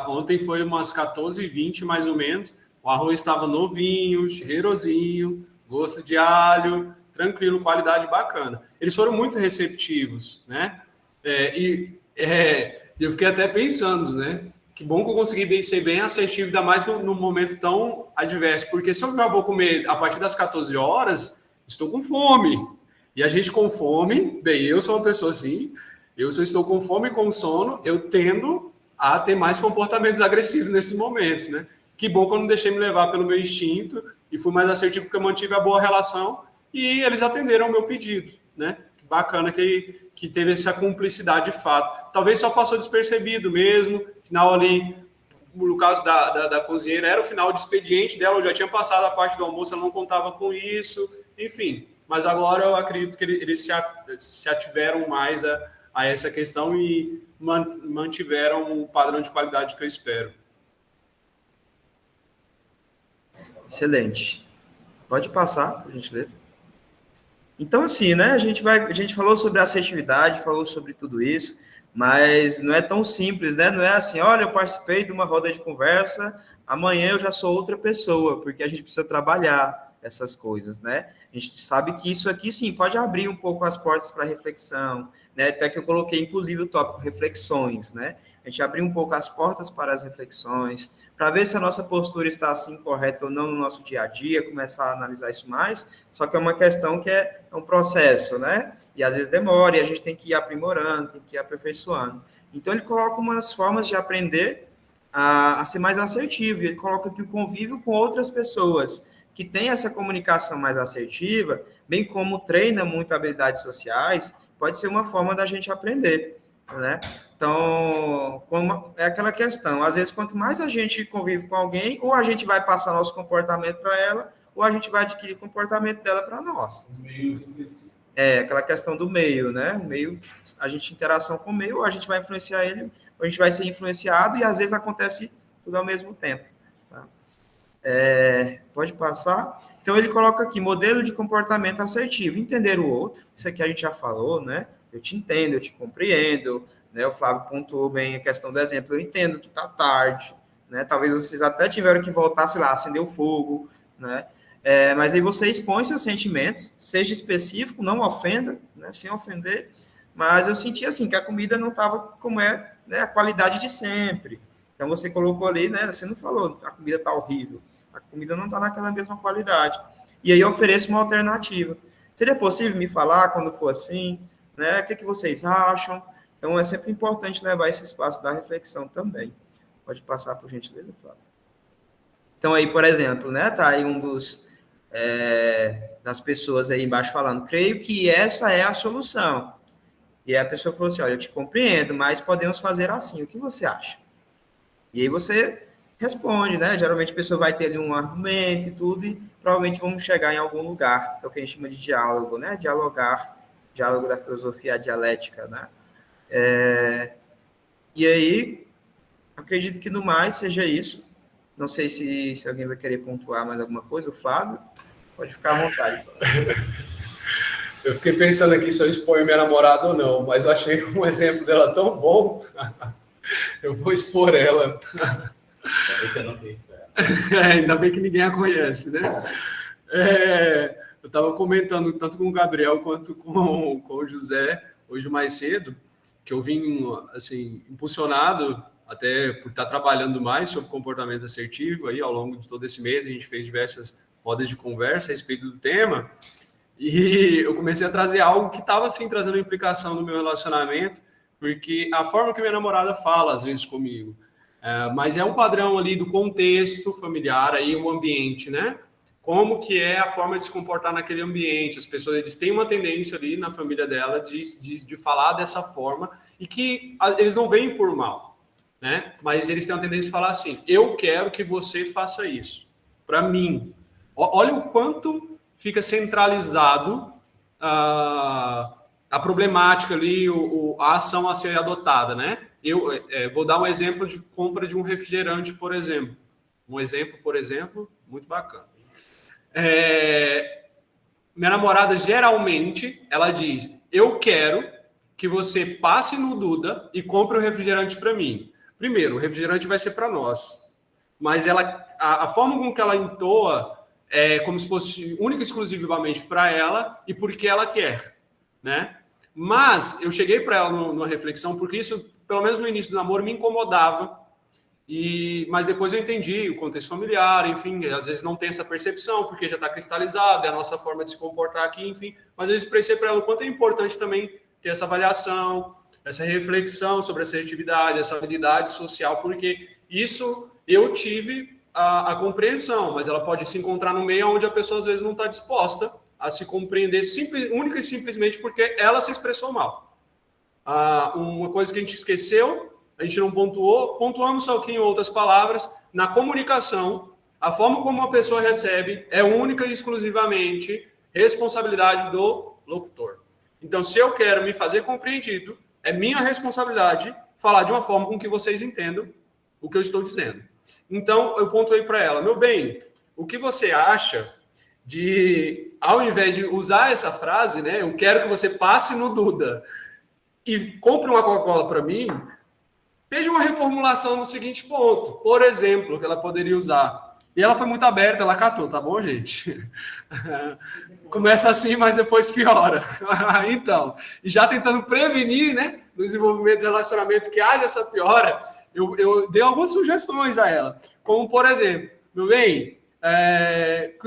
Ontem foi umas 14h20, mais ou menos. O arroz estava novinho, cheirosinho, gosto de alho, tranquilo, qualidade bacana. Eles foram muito receptivos, né? Eu fiquei até pensando, né? Que bom que eu consegui ser bem assertivo, ainda mais num momento tão adverso. Porque se eu vou comer a partir das 14 horas, estou com fome. E a gente com fome, bem, eu sou uma pessoa assim, se eu estou com fome e com sono, eu tendo a ter mais comportamentos agressivos nesses momentos, né? Que bom que eu não deixei me levar pelo meu instinto e fui mais assertivo porque eu mantive a boa relação e eles atenderam o meu pedido, né? Bacana que teve essa cumplicidade de fato. Talvez só passou despercebido mesmo, final ali, no caso da cozinheira, era o final de expediente dela, eu já tinha passado a parte do almoço, ela não contava com isso, enfim. Mas agora eu acredito que eles se ativeram mais a essa questão e mantiveram um padrão de qualidade que eu espero. Excelente. Pode passar, por gentileza. Então, assim, né? A gente falou sobre assertividade, falou sobre tudo isso, mas não é tão simples, né? Não é assim, olha, eu participei de uma roda de conversa, amanhã eu já sou outra pessoa, porque a gente precisa trabalhar essas coisas, né? A gente sabe que isso aqui, sim, pode abrir um pouco as portas para reflexão, né? Até que eu coloquei, inclusive, o tópico reflexões, né? A gente abrir um pouco as portas para as reflexões, para ver se a nossa postura está assim correta ou não no nosso dia a dia, começar a analisar isso mais, só que é uma questão que é um processo, né? E às vezes demora, e a gente tem que ir aprimorando, tem que ir aperfeiçoando. Então, ele coloca umas formas de aprender a ser mais assertivo, ele coloca que o convívio com outras pessoas que têm essa comunicação mais assertiva, bem como treina muito habilidades sociais, pode ser uma forma da gente aprender, né? Então, é aquela questão, às vezes, quanto mais a gente convive com alguém, ou a gente vai passar nosso comportamento para ela, ou a gente vai adquirir comportamento dela para nós. É, aquela questão do meio, né? O meio, a gente interação com o meio, ou a gente vai influenciar ele, ou a gente vai ser influenciado, e às vezes acontece tudo ao mesmo tempo. Tá? Pode passar. Então, ele coloca aqui, modelo de comportamento assertivo, entender o outro, isso aqui a gente já falou, né? Eu te entendo, eu te compreendo, né? O Flávio pontuou bem a questão do exemplo, eu entendo que está tarde, né? Talvez vocês até tiveram que voltar, sei lá, acender o fogo, né? Mas aí você expõe seus sentimentos, seja específico, não ofenda, né? Sem ofender, mas eu senti assim, que a comida não estava como é, né? A qualidade de sempre. Então você colocou ali, né? Você não falou, a comida está horrível, a comida não está naquela mesma qualidade. E aí eu ofereço uma alternativa. Seria possível me falar quando for assim? Né? O que vocês acham? Então, é sempre importante levar esse espaço da reflexão também. Pode passar, por gentileza, Flávio. Então, aí, por exemplo, né? Tá aí das pessoas aí embaixo falando, creio que essa é a solução. E aí a pessoa falou assim, olha, eu te compreendo, mas podemos fazer assim, o que você acha? E aí você responde, né? Geralmente a pessoa vai ter ali um argumento e tudo, e provavelmente vamos chegar em algum lugar, que é o que a gente chama de diálogo, né? Diálogo da filosofia dialética, né? E aí, acredito que no mais seja isso. Não sei se alguém vai querer pontuar mais alguma coisa, o Flávio, pode ficar à vontade. Eu fiquei pensando aqui se eu exponho minha namorada ou não, mas eu achei um exemplo dela tão bom, eu vou expor ela. Ainda bem que ninguém a conhece, né? Eu estava comentando tanto com o Gabriel quanto com o José hoje mais cedo, que eu vim assim, impulsionado até por estar trabalhando mais sobre comportamento assertivo aí ao longo de todo esse mês. A gente fez diversas rodas de conversa a respeito do tema e eu comecei a trazer algo que estava assim trazendo implicação no meu relacionamento, porque a forma que minha namorada fala às vezes comigo, mas é um padrão ali do contexto familiar, aí o ambiente, né? Como que é a forma de se comportar naquele ambiente. As pessoas, eles têm uma tendência ali na família dela de falar dessa forma e que eles não veem por mal, né? Mas eles têm uma tendência de falar assim, eu quero que você faça isso, para mim. Olha o quanto fica centralizado a problemática ali, a ação a ser adotada, né? Eu vou dar um exemplo de compra de um refrigerante, por exemplo. Por exemplo, muito bacana. Minha namorada, geralmente, ela diz, eu quero que você passe no Duda e compre o refrigerante para mim. Primeiro, o refrigerante vai ser para nós, mas a forma com que ela entoa é como se fosse única e exclusivamente para ela e porque ela quer, né? Mas eu cheguei para ela numa reflexão, porque isso, pelo menos no início do namoro, me incomodava, mas depois eu entendi o contexto familiar, enfim, às vezes não tem essa percepção, porque já está cristalizado, é a nossa forma de se comportar aqui, enfim, mas eu expressei para ela o quanto é importante também ter essa avaliação, essa reflexão sobre assertividade, essa habilidade social, porque isso eu tive a compreensão, mas ela pode se encontrar no meio onde a pessoa às vezes não está disposta a se compreender única e simplesmente porque ela se expressou mal. Uma coisa que a gente esqueceu, a gente não pontuamos só aqui em outras palavras, na comunicação, a forma como uma pessoa recebe é única e exclusivamente responsabilidade do locutor. Então, se eu quero me fazer compreendido, é minha responsabilidade falar de uma forma com que vocês entendam o que eu estou dizendo. Então, eu pontuei para ela, meu bem, o que você acha de, ao invés de usar essa frase, né, eu quero que você passe no Duda e compre uma Coca-Cola para mim, veja uma reformulação no seguinte ponto, por exemplo, que ela poderia usar. E ela foi muito aberta, ela catou, tá bom, gente? Começa assim, mas depois piora. Então, e já tentando prevenir, né, no desenvolvimento do relacionamento que haja essa piora, eu dei algumas sugestões a ela. Como, por exemplo, meu bem,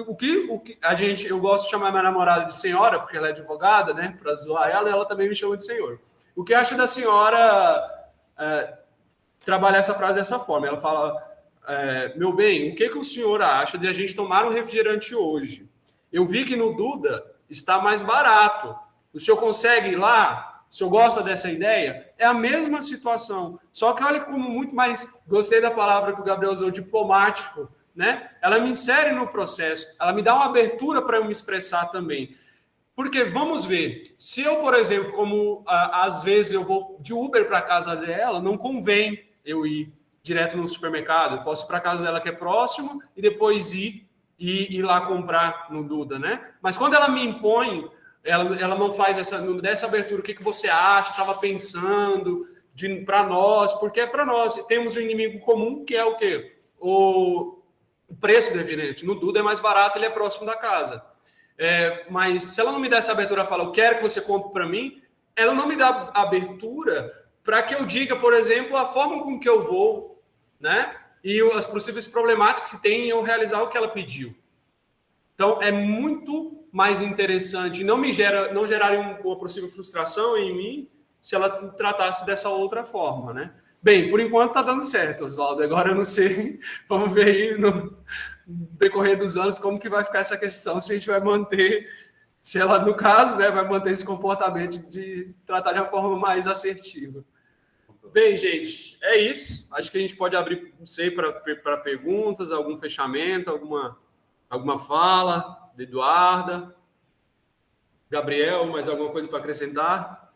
o que a gente, eu gosto de chamar minha namorada de senhora, porque ela é advogada, né? Para zoar ela, ela também me chama de senhor. O que acha da senhora trabalhar essa frase dessa forma? Ela fala: meu bem, o que o senhor acha de a gente tomar um refrigerante hoje? Eu vi que no Duda está mais barato. O senhor consegue ir lá? O senhor gosta dessa ideia? É a mesma situação. Só que olha como muito mais... Gostei da palavra que o Gabriel usou, diplomático, né? Ela me insere no processo. Ela me dá uma abertura para eu me expressar também. Porque, vamos ver, se eu, por exemplo, como às vezes eu vou de Uber para a casa dela, não convém eu ir direto no supermercado. Eu posso ir para a casa dela, que é próximo, e depois ir lá comprar no Duda, né? Mas quando ela me impõe, ela não faz não dá essa abertura. O que você acha? Estava pensando para nós, porque é para nós. Temos um inimigo comum, que é o quê? O preço do refrigerante. No Duda é mais barato, ele é próximo da casa. Mas se ela não me dá essa abertura, fala, eu quero que você compre para mim, ela não me dá abertura para que eu diga, por exemplo, a forma com que eu vou, né? E as possíveis problemáticas que tem em eu realizar o que ela pediu. Então, é muito mais interessante, não geraria uma possível frustração em mim se ela tratasse dessa outra forma, né? Bem, por enquanto tá dando certo, Oswaldo. Agora eu não sei, vamos ver aí no decorrer dos anos como que vai ficar essa questão, se a gente vai manter, se ela, no caso, né, vai manter esse comportamento de tratar de uma forma mais assertiva. Bem, gente, é isso. Acho que a gente pode abrir, não sei, para perguntas, algum fechamento, alguma fala de Eduarda. Gabriel, mais alguma coisa para acrescentar?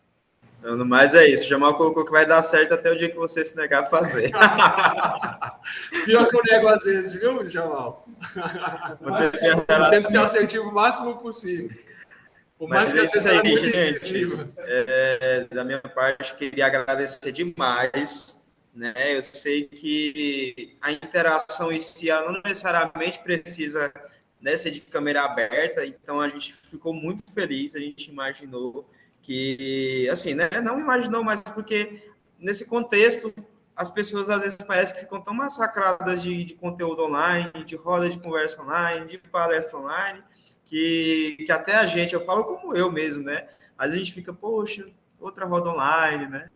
Não, no mais é isso. O Jamal colocou que vai dar certo até o dia que você se negar a fazer. Pior que eu nego às vezes, viu, Jamal? Eu tento ser assertivo o máximo possível. Por mais que às vezes ela é muito incisiva. Da minha parte, queria agradecer demais. Né? Eu sei que a interação em si, ela não necessariamente precisa, né, ser de câmera aberta, então a gente ficou muito feliz, a gente imaginou que, assim, né, não imaginou, mas porque nesse contexto as pessoas às vezes parecem que ficam tão massacradas de conteúdo online, de roda de conversa online, de palestra online, que até a gente, eu falo como eu mesmo, né, às vezes a gente fica, poxa, outra roda online, né,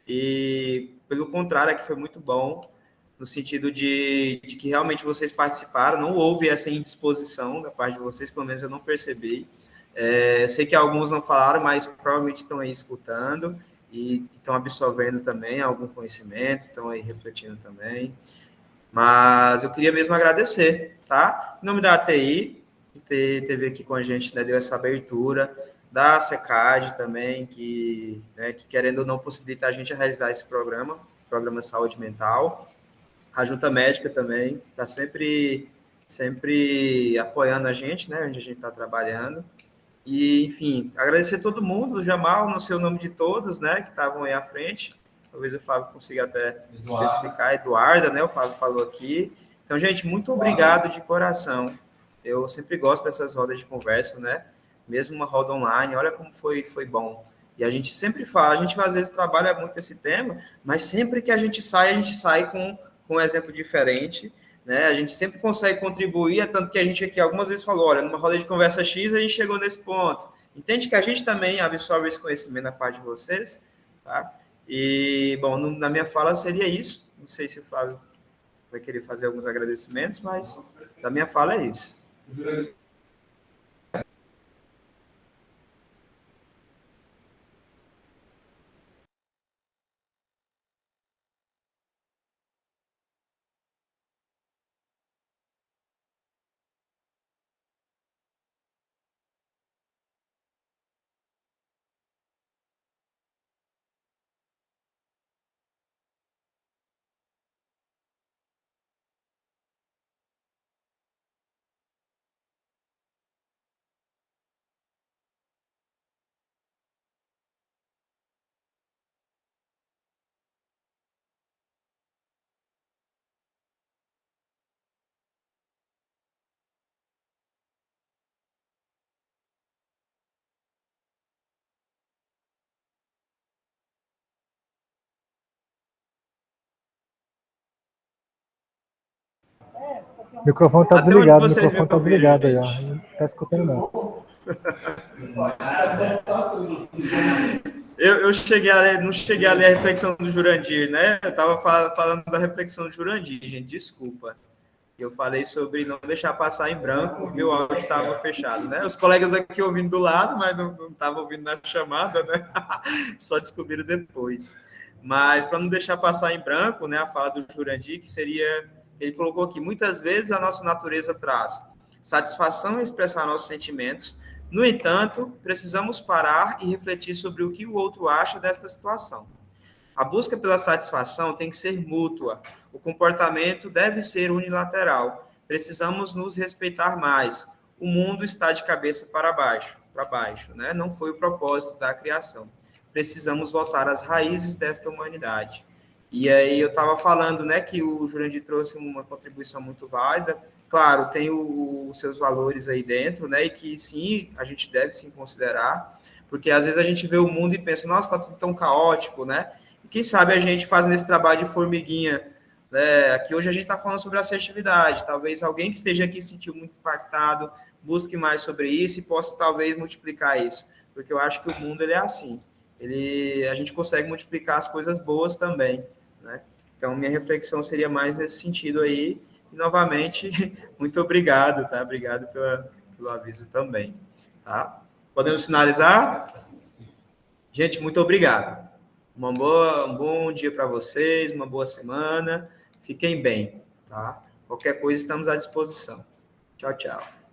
e pelo contrário, aqui foi muito bom, no sentido de que realmente vocês participaram, não houve essa indisposição da parte de vocês, pelo menos eu não percebi. Eu sei que alguns não falaram, mas provavelmente estão aí escutando e estão absorvendo também algum conhecimento, estão aí refletindo também. Mas eu queria mesmo agradecer, tá? Em nome da ATI, que teve aqui com a gente, né, deu essa abertura, da SECAD também, que querendo ou não possibilita a gente a realizar esse programa de saúde mental. A Junta Médica também está sempre apoiando a gente, né, onde a gente está trabalhando. E, enfim, agradecer a todo mundo, o Jamal, não sei o nome de todos, né, que estavam aí à frente. Talvez o Fábio consiga até especificar. Eduarda, né, o Fábio falou aqui. Então, gente, muito obrigado de coração. Eu sempre gosto dessas rodas de conversa, né? Mesmo uma roda online, olha como foi bom. E a gente sempre fala, a gente às vezes trabalha muito esse tema, mas sempre que a gente sai com um exemplo diferente, né? A gente sempre consegue contribuir, é tanto que a gente aqui algumas vezes falou, olha, numa roda de conversa X a gente chegou nesse ponto. Entende que a gente também absorve esse conhecimento da parte de vocês, tá? E, bom, na minha fala seria isso. Não sei se o Flávio vai querer fazer alguns agradecimentos, mas da minha fala é isso. O microfone tá Até onde desligado, o vocês microfone tá me ouviram, desligado aí, ó. gente? Não tá escutando, não. Eu cheguei a ler, não cheguei a ler a reflexão do Jurandir, né? Eu estava falando da reflexão do Jurandir, gente, desculpa. Eu falei sobre não deixar passar em branco, meu áudio estava fechado, né? Os colegas aqui ouvindo do lado, mas não estavam ouvindo na chamada, né? Só descobriram depois. Mas para não deixar passar em branco, né, a fala do Jurandir, que seria, ele colocou aqui, muitas vezes a nossa natureza traz satisfação em expressar nossos sentimentos. No entanto, precisamos parar e refletir sobre o que o outro acha desta situação. A busca pela satisfação tem que ser mútua. O comportamento deve ser unilateral. Precisamos nos respeitar mais. O mundo está de cabeça para baixo, né? Não foi o propósito da criação. Precisamos voltar às raízes desta humanidade. E aí eu estava falando, né, que o Jurandir trouxe uma contribuição muito válida. Claro, tem os seus valores aí dentro, né, e que sim, a gente deve sim considerar, porque às vezes a gente vê o mundo e pensa, nossa, está tudo tão caótico, né? Quem sabe a gente fazendo esse trabalho de formiguinha, né? Aqui hoje a gente está falando sobre assertividade, talvez alguém que esteja aqui se sentiu muito impactado, busque mais sobre isso e possa talvez multiplicar isso, porque eu acho que o mundo ele é assim, a gente consegue multiplicar as coisas boas também, né? Então minha reflexão seria mais nesse sentido aí, e novamente, muito obrigado, tá? Obrigado pelo aviso também, tá? Podemos finalizar? Gente, muito obrigado. Um bom dia para vocês, uma boa semana. Fiquem bem, tá? Qualquer coisa, estamos à disposição. Tchau, tchau.